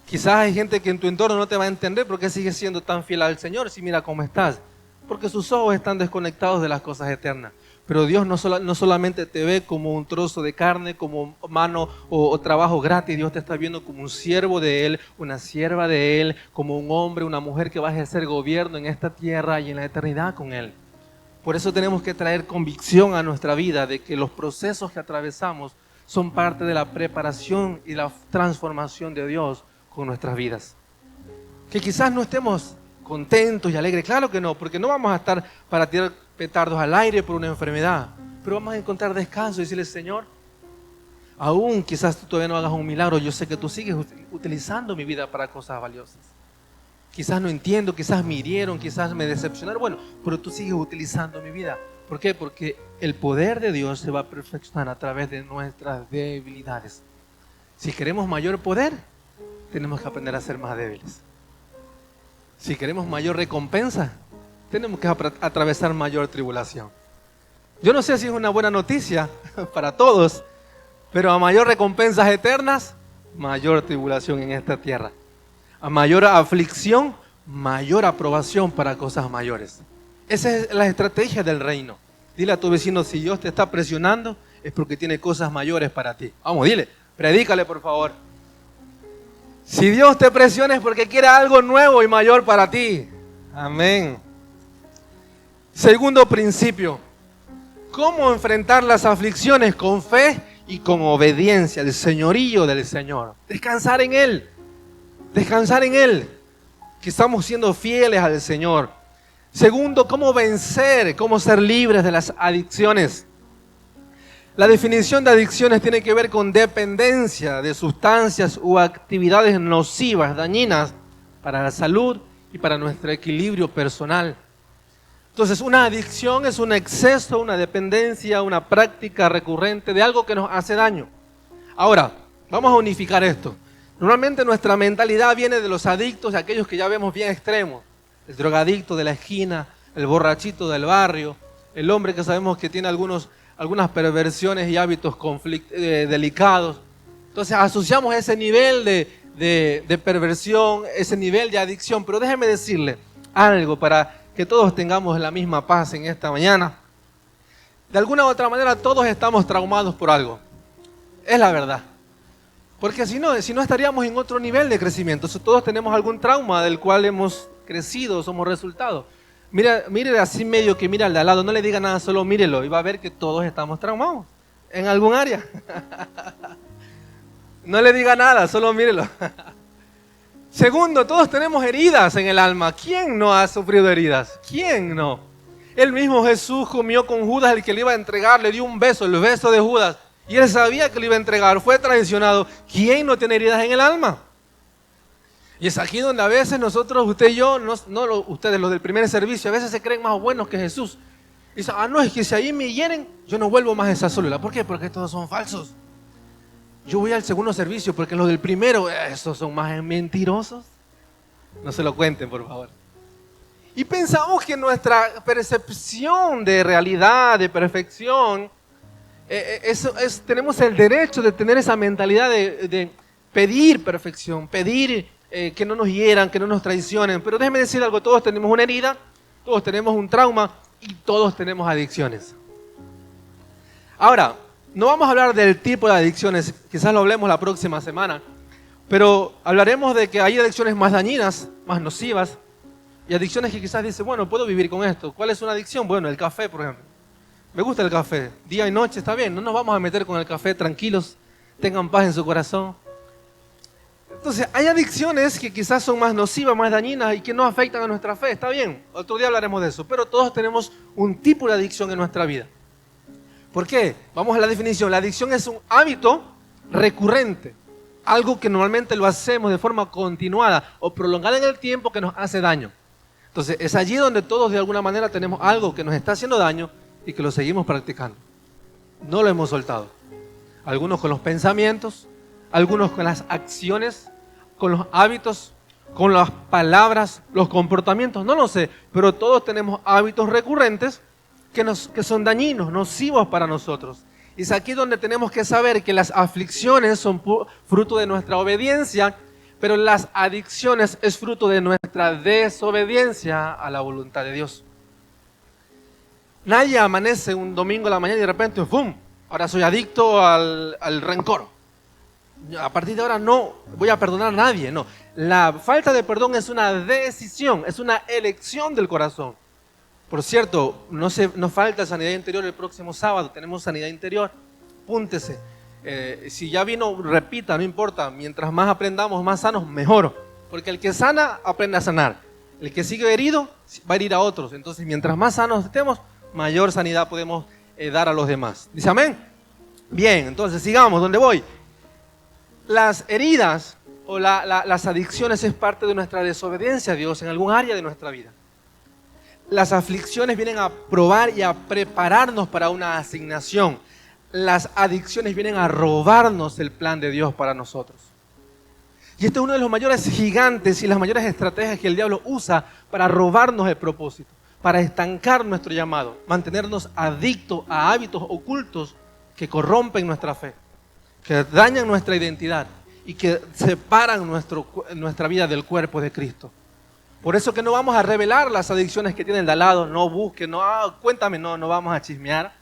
Quizás hay gente que en tu entorno no te va a entender por qué sigues siendo tan fiel al Señor si mira cómo estás. Porque sus ojos están desconectados de las cosas eternas. Pero Dios no solamente te ve como un trozo de carne, como mano o trabajo gratis. Dios te está viendo como un siervo de Él, una sierva de Él, como un hombre, una mujer que va a ejercer gobierno en esta tierra y en la eternidad con Él. Por eso tenemos que traer convicción a nuestra vida de que los procesos que atravesamos son parte de la preparación y la transformación de Dios con nuestras vidas. Que quizás no estemos contentos y alegres, claro que no, porque no vamos a estar para tirar petardos al aire por una enfermedad, pero vamos a encontrar descanso y decirle, Señor, aún quizás tú todavía no hagas un milagro, yo sé que tú sigues utilizando mi vida para cosas valiosas. Quizás no entiendo, quizás me hirieron, quizás me decepcionaron, bueno, pero tú sigues utilizando mi vida. ¿Por qué? Porque el poder de Dios se va a perfeccionar a través de nuestras debilidades. Si queremos mayor poder, tenemos que aprender a ser más débiles. Si queremos mayor recompensa, tenemos que atravesar mayor tribulación. Yo no sé si es una buena noticia para todos, pero a mayor recompensas eternas, mayor tribulación en esta tierra. A mayor aflicción, mayor aprobación para cosas mayores. Esa es la estrategia del reino. Dile a tu vecino, si Dios te está presionando, es porque tiene cosas mayores para ti. Vamos, dile, predícale por favor. Si Dios te presiona es porque quiere algo nuevo y mayor para ti. Amén. Segundo principio, ¿cómo enfrentar las aflicciones? Con fe y con obediencia, el señorío del Señor. Descansar en Él, descansar en Él, que estamos siendo fieles al Señor. Segundo, ¿cómo vencer? ¿Cómo ser libres de las adicciones? La definición de adicciones tiene que ver con dependencia de sustancias u actividades nocivas, dañinas para la salud y para nuestro equilibrio personal. Entonces, una adicción es un exceso, una dependencia, una práctica recurrente de algo que nos hace daño. Ahora, vamos a unificar esto. Normalmente nuestra mentalidad viene de los adictos, de aquellos que ya vemos bien extremos. El drogadicto de la esquina, el borrachito del barrio, el hombre que sabemos que tiene algunas perversiones y hábitos delicados. Entonces asociamos ese nivel de perversión, ese nivel de adicción. Pero déjeme decirle algo para que todos tengamos la misma paz en esta mañana. De alguna u otra manera todos estamos traumados por algo. Es la verdad. Porque si no estaríamos en otro nivel de crecimiento. Todos tenemos algún trauma del cual hemos crecido, somos resultado. Mire así medio que mira al de al lado, no le diga nada, solo mírelo y va a ver que todos estamos traumados en algún área. No le diga nada, solo mírelo. Segundo, todos tenemos heridas en el alma. ¿Quién no ha sufrido heridas? ¿Quién no? El mismo Jesús comió con Judas, el que le iba a entregar, le dio un beso, el beso de Judas. Y él sabía que le iba a entregar, fue traicionado. ¿Quién no tiene heridas en el alma? Y es aquí donde a veces nosotros, usted y yo, ustedes los del primer servicio, a veces se creen más buenos que Jesús. Y dicen, no, es que si ahí me hieren, yo no vuelvo más a esa célula. ¿Por qué? Porque todos son falsos. Yo voy al segundo servicio porque los del primero, esos son más mentirosos. No se lo cuenten, por favor. Y pensamos que nuestra percepción de realidad, de perfección, tenemos el derecho de tener esa mentalidad de pedir perfección, pedir que no nos hieran, que no nos traicionen. Pero déjeme decir algo, todos tenemos una herida, todos tenemos un trauma y todos tenemos adicciones. Ahora, no vamos a hablar del tipo de adicciones, quizás lo hablemos la próxima semana, pero hablaremos de que hay adicciones más dañinas, más nocivas, y adicciones que quizás dice, bueno, puedo vivir con esto. ¿Cuál es una adicción? Bueno, el café, por ejemplo. Me gusta el café, día y noche, está bien, no nos vamos a meter con el café, tranquilos, tengan paz en su corazón. Entonces, hay adicciones que quizás son más nocivas, más dañinas y que no afectan a nuestra fe, está bien, otro día hablaremos de eso, pero todos tenemos un tipo de adicción en nuestra vida. ¿Por qué? Vamos a la definición. La adicción es un hábito recurrente, algo que normalmente lo hacemos de forma continuada o prolongada en el tiempo que nos hace daño. Entonces, es allí donde todos de alguna manera tenemos algo que nos está haciendo daño y que lo seguimos practicando. No lo hemos soltado. Algunos con los pensamientos, algunos con las acciones, con los hábitos, con las palabras, los comportamientos, no lo sé, pero todos tenemos hábitos recurrentes que son dañinos, nocivos para nosotros. Y es aquí donde tenemos que saber que las aflicciones son fruto de nuestra obediencia, pero las adicciones es fruto de nuestra desobediencia a la voluntad de Dios. Nadie amanece un domingo a la mañana y de repente, ¡pum!, ahora soy adicto al rencor. A partir de ahora no voy a perdonar a nadie, no. La falta de perdón es una decisión, es una elección del corazón. Por cierto, nos falta sanidad interior el próximo sábado, tenemos sanidad interior, apúntese. Si ya vino, repita, no importa, mientras más aprendamos, más sanos, mejor. Porque el que sana, aprende a sanar. El que sigue herido, va a herir a otros. Entonces, mientras más sanos estemos, mayor sanidad podemos dar a los demás. ¿Dice amén? Bien, entonces sigamos, ¿dónde voy? Las heridas o las adicciones es parte de nuestra desobediencia a Dios en algún área de nuestra vida. Las aflicciones vienen a probar y a prepararnos para una asignación. Las adicciones vienen a robarnos el plan de Dios para nosotros. Y este es uno de los mayores gigantes y las mayores estrategias que el diablo usa para robarnos el propósito, para estancar nuestro llamado, mantenernos adictos a hábitos ocultos que corrompen nuestra fe, que dañan nuestra identidad y que separan nuestra vida del cuerpo de Cristo. Por eso que no vamos a revelar las adicciones que tiene el de al lado, no busque, cuéntame, no vamos a chismear.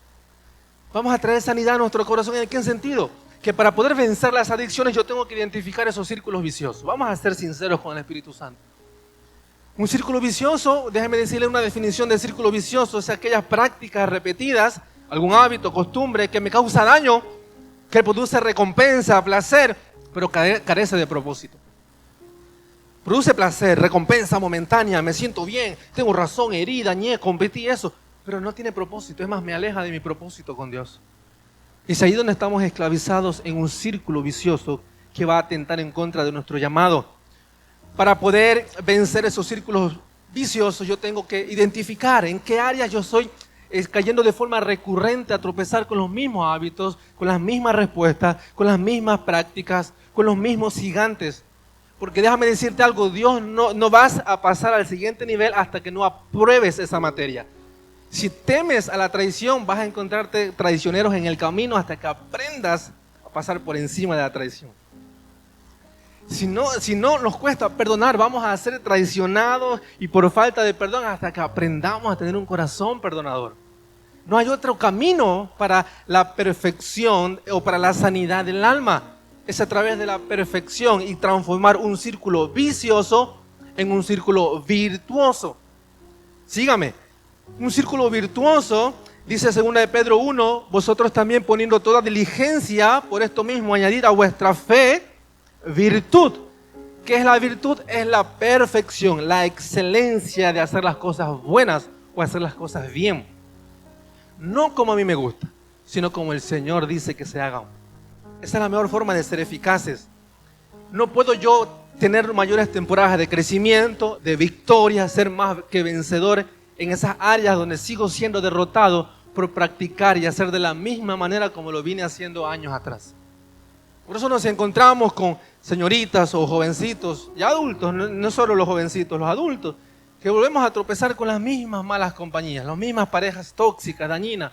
Vamos a traer sanidad a nuestro corazón. ¿En qué sentido? Que para poder vencer las adicciones yo tengo que identificar esos círculos viciosos. Vamos a ser sinceros con el Espíritu Santo. Un círculo vicioso, déjeme decirle una definición de círculo vicioso, es aquellas prácticas repetidas, algún hábito, costumbre que me causa daño, que produce recompensa, placer, pero carece de propósito. Produce placer, recompensa momentánea, me siento bien, tengo razón, herí, dañé, competí, eso, pero no tiene propósito, es más, me aleja de mi propósito con Dios. Y es ahí donde estamos esclavizados en un círculo vicioso que va a atentar en contra de nuestro llamado. Para poder vencer esos círculos viciosos, yo tengo que identificar en qué áreas yo estoy cayendo de forma recurrente a tropezar con los mismos hábitos, con las mismas respuestas, con las mismas prácticas, con los mismos gigantes. Porque déjame decirte algo, Dios no vas a pasar al siguiente nivel hasta que no apruebes esa materia. Si temes a la traición, vas a encontrarte traicioneros en el camino hasta que aprendas a pasar por encima de la traición. Si no nos cuesta perdonar, vamos a ser traicionados y por falta de perdón hasta que aprendamos a tener un corazón perdonador. No hay otro camino para la perfección o para la sanidad del alma. Es a través de la perfección y transformar un círculo vicioso en un círculo virtuoso. Sígame. Un círculo virtuoso, dice 2 de Pedro 1, vosotros también poniendo toda diligencia, por esto mismo añadid a vuestra fe virtud. ¿Qué es la virtud? Es la perfección, la excelencia de hacer las cosas buenas o hacer las cosas bien. No como a mí me gusta, sino como el Señor dice que se hagan. Esa es la mejor forma de ser eficaces. No puedo yo tener mayores temporadas de crecimiento, de victoria, ser más que vencedor en esas áreas donde sigo siendo derrotado por practicar y hacer de la misma manera como lo vine haciendo años atrás. Por eso nos encontramos con señoritas o jovencitos y adultos, no solo los jovencitos, los adultos, que volvemos a tropezar con las mismas malas compañías, las mismas parejas tóxicas, dañinas.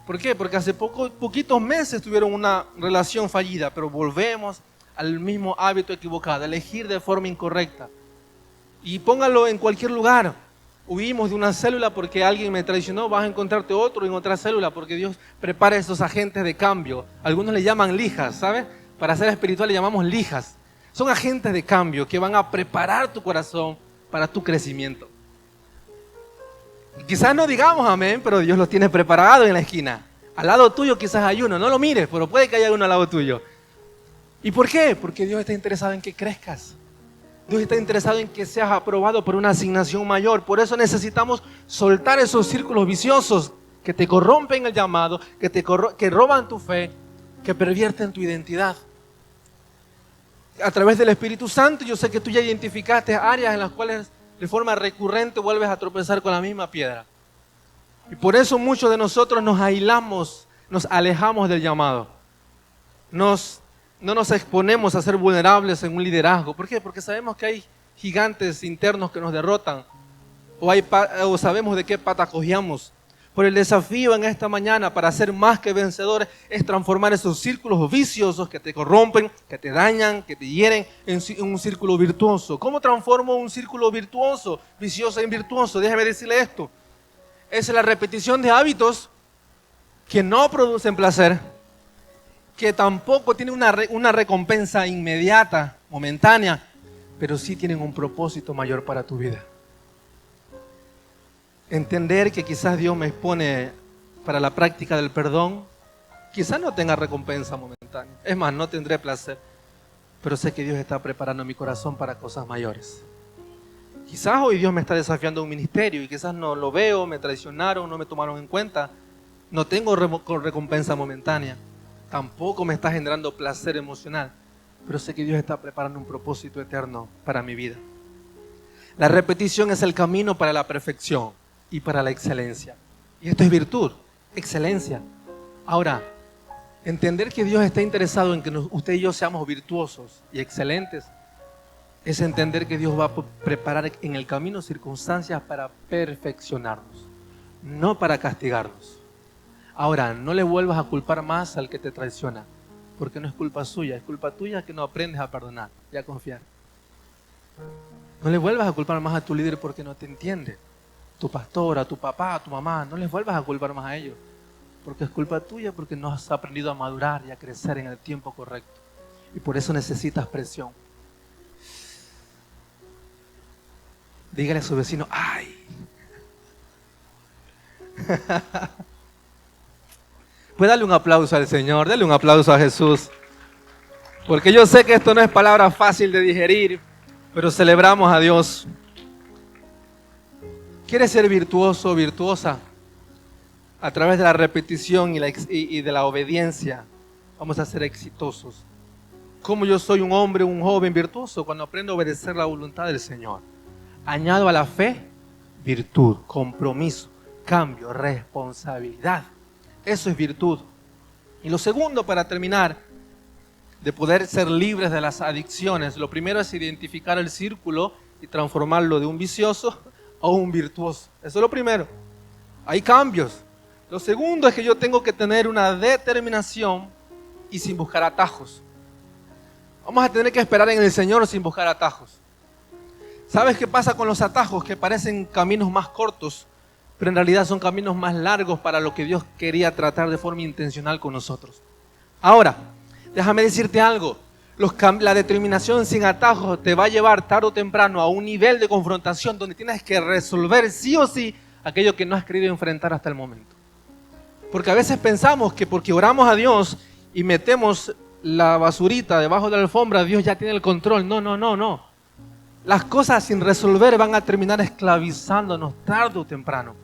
¿Por qué? Porque hace poquitos meses tuvieron una relación fallida, pero volvemos al mismo hábito equivocado, elegir de forma incorrecta. Y póngalo en cualquier lugar. Huimos de una célula porque alguien me traicionó, vas a encontrarte otro en otra célula porque Dios prepara esos agentes de cambio. Algunos le llaman lijas, ¿sabes? Para ser espiritual le llamamos lijas. Son agentes de cambio que van a preparar tu corazón para tu crecimiento. Y quizás no digamos amén, pero Dios los tiene preparados en la esquina. Al lado tuyo quizás hay uno, no lo mires, pero puede que haya uno al lado tuyo. ¿Y por qué? Porque Dios está interesado en que crezcas. Dios está interesado en que seas aprobado por una asignación mayor. Por eso necesitamos soltar esos círculos viciosos que te corrompen el llamado, que roban tu fe, que pervierten tu identidad. A través del Espíritu Santo, yo sé que tú ya identificaste áreas en las cuales de forma recurrente vuelves a tropezar con la misma piedra. Y por eso muchos de nosotros nos aislamos, nos alejamos del llamado. No nos exponemos a ser vulnerables en un liderazgo. ¿Por qué? Porque sabemos que hay gigantes internos que nos derrotan. O sabemos de qué pata cojeamos. Por el desafío en esta mañana para ser más que vencedores es transformar esos círculos viciosos que te corrompen, que te dañan, que te hieren en un círculo virtuoso. ¿Cómo transformo un círculo virtuoso, vicioso en virtuoso? Déjeme decirle esto. Es la repetición de hábitos que no producen placer, que tampoco tienen una recompensa inmediata, momentánea, pero sí tienen un propósito mayor para tu vida. Entender que quizás Dios me expone para la práctica del perdón, quizás no tenga recompensa momentánea. Es más, no tendré placer, pero sé que Dios está preparando mi corazón para cosas mayores. Quizás hoy Dios me está desafiando a un ministerio y quizás no lo veo, me traicionaron, no me tomaron en cuenta. No tengo recompensa momentánea. Tampoco me está generando placer emocional, pero sé que Dios está preparando un propósito eterno para mi vida. La repetición es el camino para la perfección y para la excelencia. Y esto es virtud, excelencia. Ahora, entender que Dios está interesado en que usted y yo seamos virtuosos y excelentes es entender que Dios va a preparar en el camino circunstancias para perfeccionarnos, no para castigarnos. Ahora, no le vuelvas a culpar más al que te traiciona, porque no es culpa suya, es culpa tuya que no aprendes a perdonar y a confiar. No le vuelvas a culpar más a tu líder porque no te entiende. Tu pastor, a tu papá, a tu mamá, no les vuelvas a culpar más a ellos, porque es culpa tuya porque no has aprendido a madurar y a crecer en el tiempo correcto. Y por eso necesitas presión. Dígale a su vecino, ¡ay! Pues dale un aplauso al Señor, dale un aplauso a Jesús. Porque yo sé que esto no es palabra fácil de digerir, pero celebramos a Dios. ¿Quieres ser virtuoso o virtuosa? A través de la repetición y de la obediencia vamos a ser exitosos. ¿Cómo yo soy un hombre, un joven virtuoso? Cuando aprendo a obedecer la voluntad del Señor. Añado a la fe virtud, compromiso, cambio, responsabilidad. Eso es virtud. Y lo segundo, para terminar, de poder ser libres de las adicciones, lo primero es identificar el círculo y transformarlo de un vicioso a un virtuoso. Eso es lo primero. Hay cambios. Lo segundo es que yo tengo que tener una determinación y sin buscar atajos. Vamos a tener que esperar en el Señor sin buscar atajos. ¿Sabes qué pasa con los atajos? Que parecen caminos más cortos, pero en realidad son caminos más largos para lo que Dios quería tratar de forma intencional con nosotros. Ahora, déjame decirte algo. La determinación sin atajos te va a llevar tarde o temprano a un nivel de confrontación donde tienes que resolver sí o sí aquello que no has querido enfrentar hasta el momento. Porque a veces pensamos que porque oramos a Dios y metemos la basurita debajo de la alfombra, Dios ya tiene el control. No. Las cosas sin resolver van a terminar esclavizándonos tarde o temprano.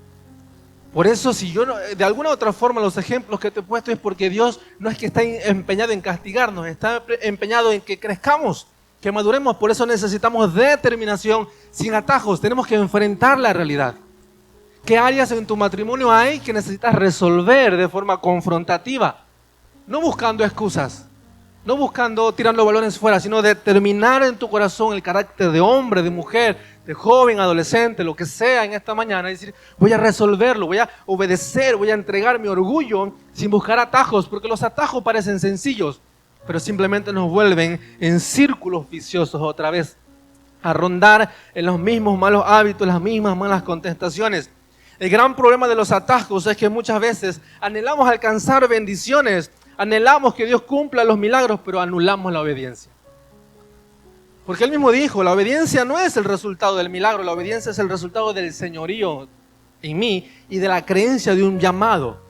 Por eso, si yo de alguna u otra forma los ejemplos que te he puesto es porque Dios no es que está empeñado en castigarnos, está empeñado en que crezcamos, que maduremos. Por eso necesitamos determinación sin atajos. Tenemos que enfrentar la realidad. ¿Qué áreas en tu matrimonio hay que necesitas resolver de forma confrontativa? No buscando excusas, no buscando tirando balones fuera, sino determinar en tu corazón el carácter de hombre, de mujer, de joven, adolescente, lo que sea en esta mañana. Es decir, voy a resolverlo, voy a obedecer, voy a entregar mi orgullo sin buscar atajos, porque los atajos parecen sencillos, pero simplemente nos vuelven en círculos viciosos otra vez, a rondar en los mismos malos hábitos, las mismas malas contestaciones. El gran problema de los atajos es que muchas veces anhelamos alcanzar bendiciones, anhelamos que Dios cumpla los milagros, pero anulamos la obediencia. Porque Él mismo dijo, la obediencia no es el resultado del milagro, la obediencia es el resultado del señorío en mí y de la creencia de un llamado.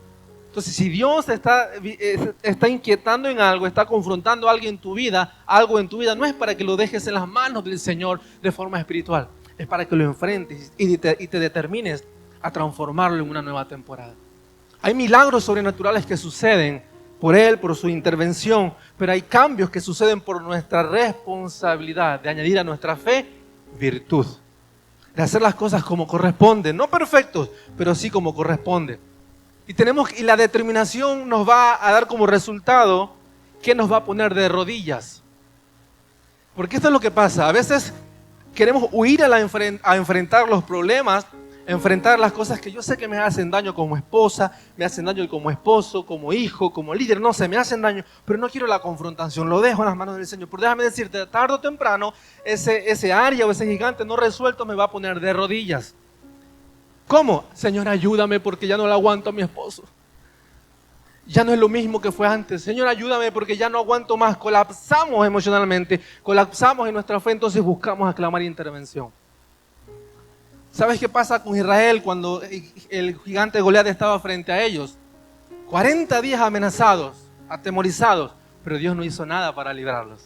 Entonces, si Dios está inquietando en algo, está confrontando algo en tu vida, no es para que lo dejes en las manos del Señor de forma espiritual, es para que lo enfrentes y te determines a transformarlo en una nueva temporada. Hay milagros sobrenaturales que suceden por Él, por su intervención, pero hay cambios que suceden por nuestra responsabilidad de añadir a nuestra fe virtud, de hacer las cosas como corresponde, no perfectos, pero sí como corresponde. Y la determinación nos va a dar como resultado que nos va a poner de rodillas. Porque esto es lo que pasa, a veces queremos huir a enfrentar los problemas, enfrentar las cosas que yo sé que me hacen daño como esposa, me hacen daño como esposo, como hijo, como líder, no sé, me hacen daño, pero no quiero la confrontación, lo dejo en las manos del Señor. Pero déjame decirte, tarde o temprano, ese área o ese gigante no resuelto me va a poner de rodillas. ¿Cómo? Señor, ayúdame porque ya no le aguanto a mi esposo. Ya no es lo mismo que fue antes. Señor, ayúdame porque ya no aguanto más. Colapsamos emocionalmente, colapsamos en nuestra fe, entonces buscamos aclamar intervención. ¿Sabes qué pasa con Israel cuando el gigante Goliat estaba frente a ellos? 40 días amenazados, atemorizados, pero Dios no hizo nada para librarlos.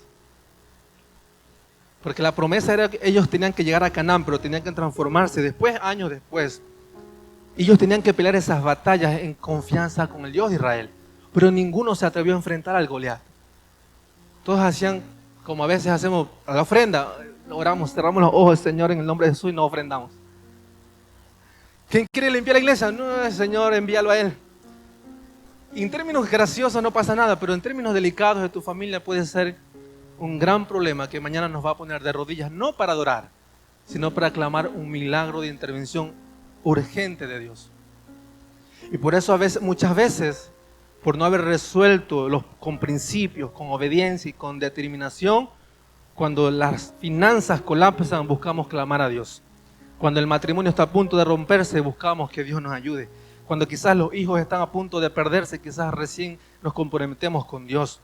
Porque la promesa era que ellos tenían que llegar a Canaán, pero tenían que transformarse después, años después. Ellos tenían que pelear esas batallas en confianza con el Dios de Israel, pero ninguno se atrevió a enfrentar al Goliat. Todos hacían como a veces hacemos a la ofrenda, oramos, cerramos los ojos, Señor, en el nombre de Jesús y nos ofrendamos. ¿Quién quiere limpiar la iglesia? No, Señor, envíalo a Él. En términos graciosos no pasa nada, pero en términos delicados de tu familia puede ser un gran problema que mañana nos va a poner de rodillas, no para adorar, sino para clamar un milagro de intervención urgente de Dios. Y por eso muchas veces, por no haber resuelto con principios, con obediencia y con determinación, cuando las finanzas colapsan, buscamos clamar a Dios. Cuando el matrimonio está a punto de romperse, buscamos que Dios nos ayude. Cuando quizás los hijos están a punto de perderse, quizás recién nos comprometemos con Dios.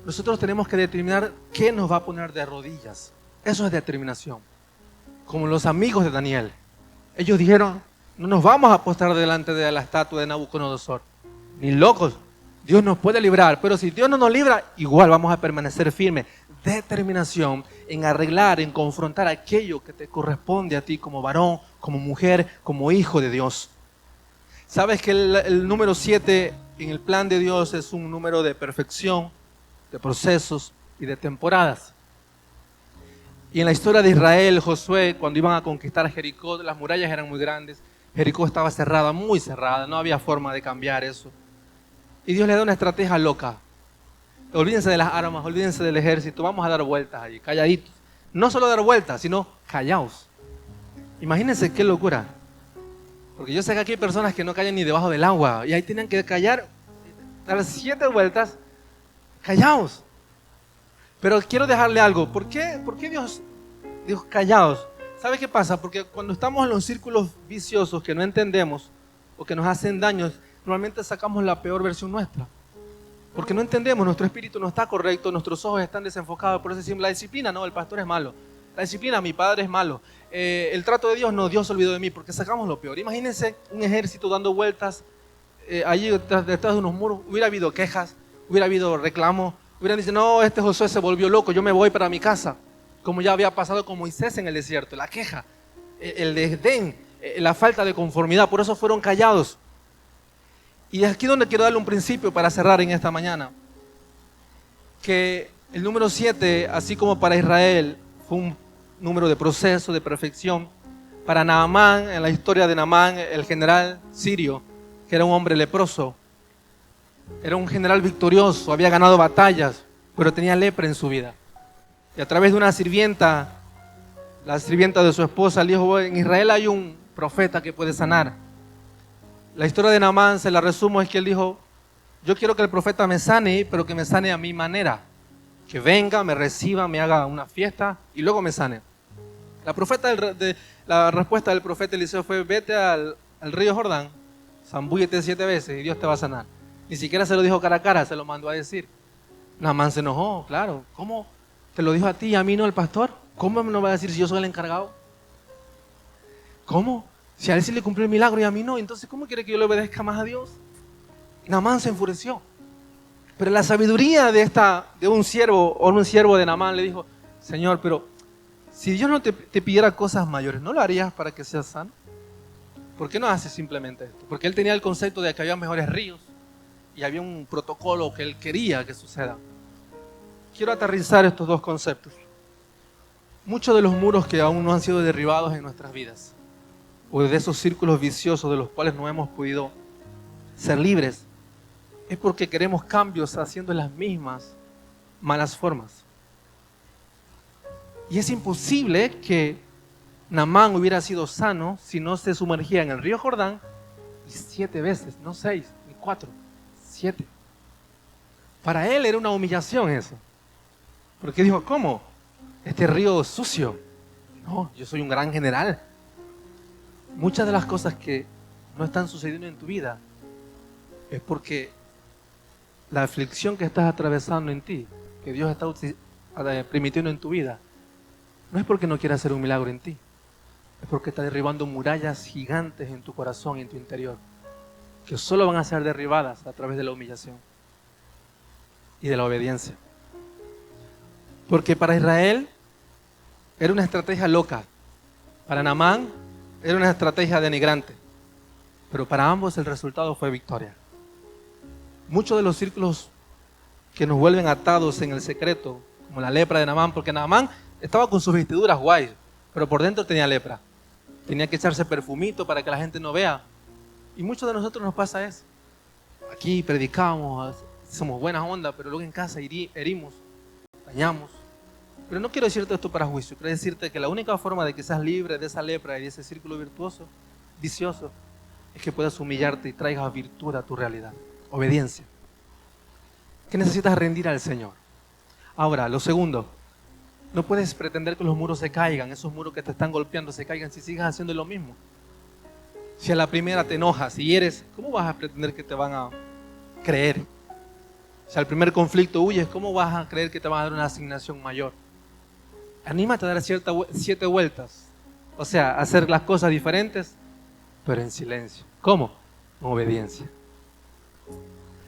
Nosotros tenemos que determinar qué nos va a poner de rodillas. Eso es determinación. Como los amigos de Daniel. Ellos dijeron, no nos vamos a postar delante de la estatua de Nabucodonosor. Ni locos. Dios nos puede librar, pero si Dios no nos libra, igual vamos a permanecer firmes. Determinación en arreglar, en confrontar aquello que te corresponde a ti como varón, como mujer, como hijo de Dios. ¿Sabes que el número 7 en el plan de Dios es un número de perfección, de procesos y de temporadas? Y en la historia de Israel, Josué, cuando iban a conquistar Jericó, las murallas eran muy grandes, Jericó estaba cerrada, muy cerrada, no había forma de cambiar eso. Y Dios le da una estrategia loca. Olvídense de las armas, olvídense del ejército, vamos a dar vueltas allí, calladitos. No solo dar vueltas, sino callaos. Imagínense qué locura. Porque yo sé que aquí hay personas que no callan ni debajo del agua y ahí tienen que callar, dar 7 vueltas, callaos. Pero quiero dejarle algo. ¿Por qué Dios dijo callaos? ¿Sabe qué pasa? Porque cuando estamos en los círculos viciosos que no entendemos o que nos hacen daño, normalmente sacamos la peor versión nuestra. Porque no entendemos, nuestro espíritu no está correcto, nuestros ojos están desenfocados. Por eso decimos, la disciplina, no, el pastor es malo. La disciplina, mi padre es malo. El trato de Dios, no, Dios se olvidó de mí, porque sacamos lo peor. Imagínense un ejército dando vueltas allí detrás de unos muros. Hubiera habido quejas, hubiera habido reclamos. Hubieran dicho, no, este Josué se volvió loco, yo me voy para mi casa. Como ya había pasado con Moisés en el desierto. La queja, el desdén, la falta de conformidad. Por eso fueron callados. Y es aquí donde quiero darle un principio para cerrar en esta mañana. Que el número 7, así como para Israel, fue un número de proceso, de perfección. Para Naamán, en la historia de Naamán, el general sirio, que era un hombre leproso, era un general victorioso, había ganado batallas, pero tenía lepra en su vida. Y a través de una sirvienta, la sirvienta de su esposa, le dijo, en Israel hay un profeta que puede sanar. La historia de Naamán, se la resumo, es que él dijo, yo quiero que el profeta me sane, pero que me sane a mi manera. Que venga, me reciba, me haga una fiesta y luego me sane. La respuesta del profeta Eliseo fue, vete al río Jordán, zambúllete 7 veces y Dios te va a sanar. Ni siquiera se lo dijo cara a cara, se lo mandó a decir. Naamán se enojó, claro. ¿Cómo te lo dijo a ti y a mí no el pastor? ¿Cómo me lo va a decir si yo soy el encargado? ¿Cómo? Si a él sí le cumplió el milagro y a mí no, entonces ¿cómo quiere que yo le obedezca más a Dios? Naamán se enfureció. Pero la sabiduría de un siervo de Naamán le dijo, Señor, pero si Dios no te pidiera cosas mayores, ¿no lo harías para que seas sano? ¿Por qué no haces simplemente esto? Porque él tenía el concepto de que había mejores ríos y había un protocolo que él quería que suceda. Quiero aterrizar estos dos conceptos. Muchos de los muros que aún no han sido derribados en nuestras vidas, o de esos círculos viciosos de los cuales no hemos podido ser libres, es porque queremos cambios haciendo las mismas malas formas. Y es imposible que Naamán hubiera sido sano si no se sumergía en el río Jordán y 7 veces, no 6, ni 4, 7. Para él era una humillación eso. Porque dijo, ¿cómo? Este río sucio. No, yo soy un gran general. Muchas de las cosas que no están sucediendo en tu vida es porque la aflicción que estás atravesando en ti, que Dios está permitiendo en tu vida, no es porque no quiera hacer un milagro en ti, es porque está derribando murallas gigantes en tu corazón y en tu interior, que solo van a ser derribadas a través de la humillación y de la obediencia. Porque para Israel era una estrategia loca, para Naamán era una estrategia denigrante, pero para ambos el resultado fue victoria. Muchos de los círculos que nos vuelven atados en el secreto, como la lepra de Naamán, porque Naamán estaba con sus vestiduras guay, pero por dentro tenía lepra. Tenía que echarse perfumito para que la gente no vea. Y muchos de nosotros nos pasa eso. Aquí predicamos, somos buenas ondas, pero luego en casa herimos, dañamos. Pero no quiero decirte esto para juicio, quiero decirte que la única forma de que seas libre de esa lepra y de ese círculo vicioso, es que puedas humillarte y traigas virtud a tu realidad. Obediencia. Que necesitas rendir al Señor. Ahora, lo segundo, no puedes pretender que los muros se caigan, esos muros que te están golpeando se caigan si sigues haciendo lo mismo. Si a la primera te enojas y eres, ¿cómo vas a pretender que te van a creer? Si al primer conflicto huyes, ¿cómo vas a creer que te van a dar una asignación mayor? Anímate a dar 7 vueltas. O sea, hacer las cosas diferentes, pero en silencio. ¿Cómo? En obediencia.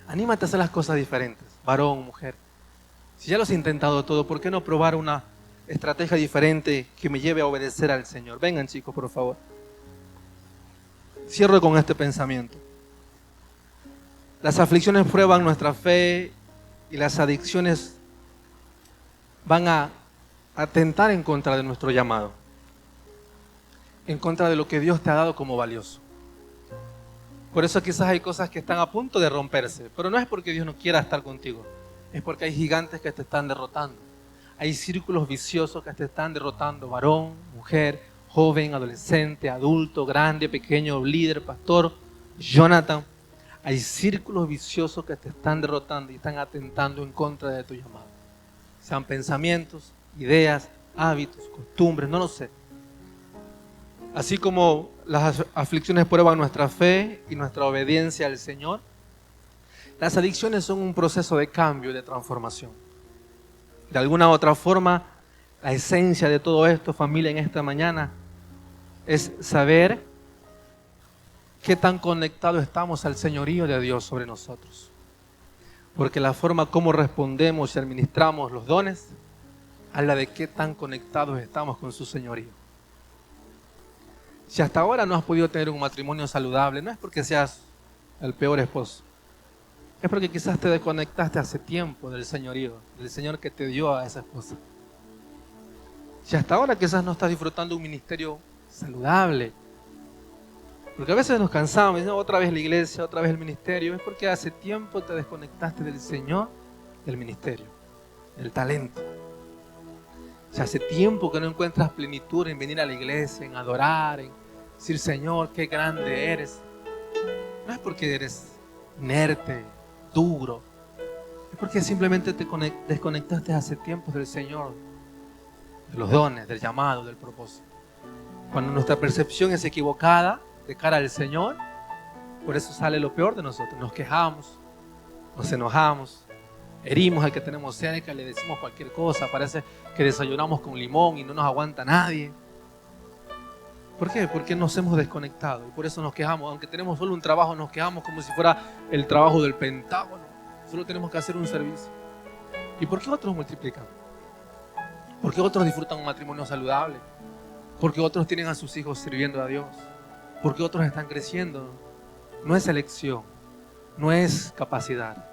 Anímate a hacer las cosas diferentes, varón, mujer. Si ya lo has intentado todo, ¿por qué no probar una estrategia diferente que me lleve a obedecer al Señor? Vengan, chicos, por favor. Cierro con este pensamiento. Las aflicciones prueban nuestra fe y las adicciones van a atentar en contra de nuestro llamado, en contra de lo que Dios te ha dado como valioso. Por eso quizás hay cosas que están a punto de romperse, pero no es porque Dios no quiera estar contigo, es porque hay gigantes que te están derrotando. Hay círculos viciosos que te están derrotando, varón, mujer, joven, adolescente, adulto, grande, pequeño, líder, pastor, Jonathan, hay círculos viciosos que te están derrotando y están atentando en contra de tu llamado. Sean pensamientos, ideas, hábitos, costumbres, no lo sé. Así como las aflicciones prueban nuestra fe y nuestra obediencia al Señor, las adicciones son un proceso de cambio y de transformación. De alguna u otra forma, la esencia de todo esto, familia, en esta mañana, es saber qué tan conectados estamos al señorío de Dios sobre nosotros. Porque la forma como respondemos y administramos los dones habla de qué tan conectados estamos con su señorío. Si hasta ahora no has podido tener un matrimonio saludable, no es porque seas el peor esposo. Es porque quizás te desconectaste hace tiempo del señorío, del Señor que te dio a esa esposa. Si hasta ahora quizás no estás disfrutando un ministerio saludable, porque a veces nos cansamos, ¿no? Otra vez la iglesia, otra vez el ministerio, es porque hace tiempo te desconectaste del Señor, del ministerio, del talento. Si hace tiempo que no encuentras plenitud en venir a la iglesia, en adorar, en decir, Señor, qué grande eres. No es porque eres inerte, duro, es porque simplemente te desconectaste hace tiempo del Señor, de los dones, del llamado, del propósito. Cuando nuestra percepción es equivocada de cara al Señor, por eso sale lo peor de nosotros. Nos quejamos, nos enojamos, herimos al que tenemos cerca, le decimos cualquier cosa, parece que desayunamos con limón y no nos aguanta nadie. ¿Por qué? Porque nos hemos desconectado y por eso nos quejamos. Aunque tenemos solo un trabajo, nos quejamos como si fuera el trabajo del Pentágono. Solo tenemos que hacer un servicio. ¿Y por qué otros multiplican? ¿Por qué otros disfrutan un matrimonio saludable? ¿Por qué otros tienen a sus hijos sirviendo a Dios? ¿Por qué otros están creciendo? No es elección, no es capacidad,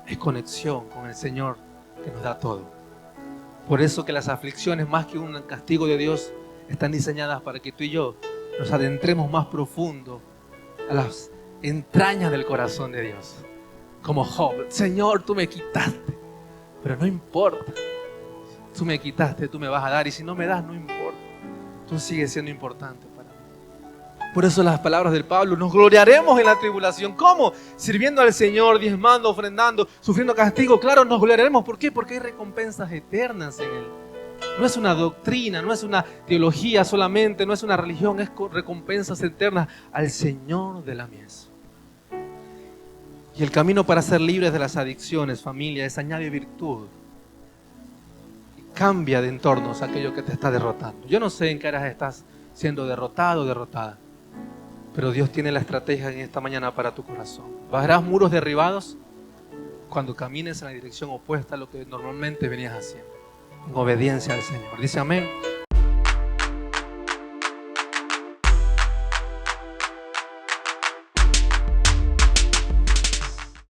es conexión con el Señor que nos da todo. Por eso que las aflicciones, más que un castigo de Dios, están diseñadas para que tú y yo nos adentremos más profundo a las entrañas del corazón de Dios. Como Job, Señor, tú me quitaste, pero no importa. Tú me quitaste, tú me vas a dar, y si no me das, no importa. Tú sigues siendo importante para mí. Por eso las palabras del Pablo, nos gloriaremos en la tribulación. ¿Cómo? Sirviendo al Señor, diezmando, ofrendando, sufriendo castigo. Claro, nos gloriaremos. ¿Por qué? Porque hay recompensas eternas en Él. No es una doctrina, no es una teología solamente, no es una religión, es recompensas eternas al Señor de la mies. Y el camino para ser libres de las adicciones, familia, es añade virtud. Cambia de entornos aquello que te está derrotando. Yo no sé en qué áreas estás siendo derrotado o derrotada, pero Dios tiene la estrategia en esta mañana para tu corazón. ¿Bajarás muros derribados? Cuando camines en la dirección opuesta a lo que normalmente venías haciendo, en obediencia al Señor. Dice amén.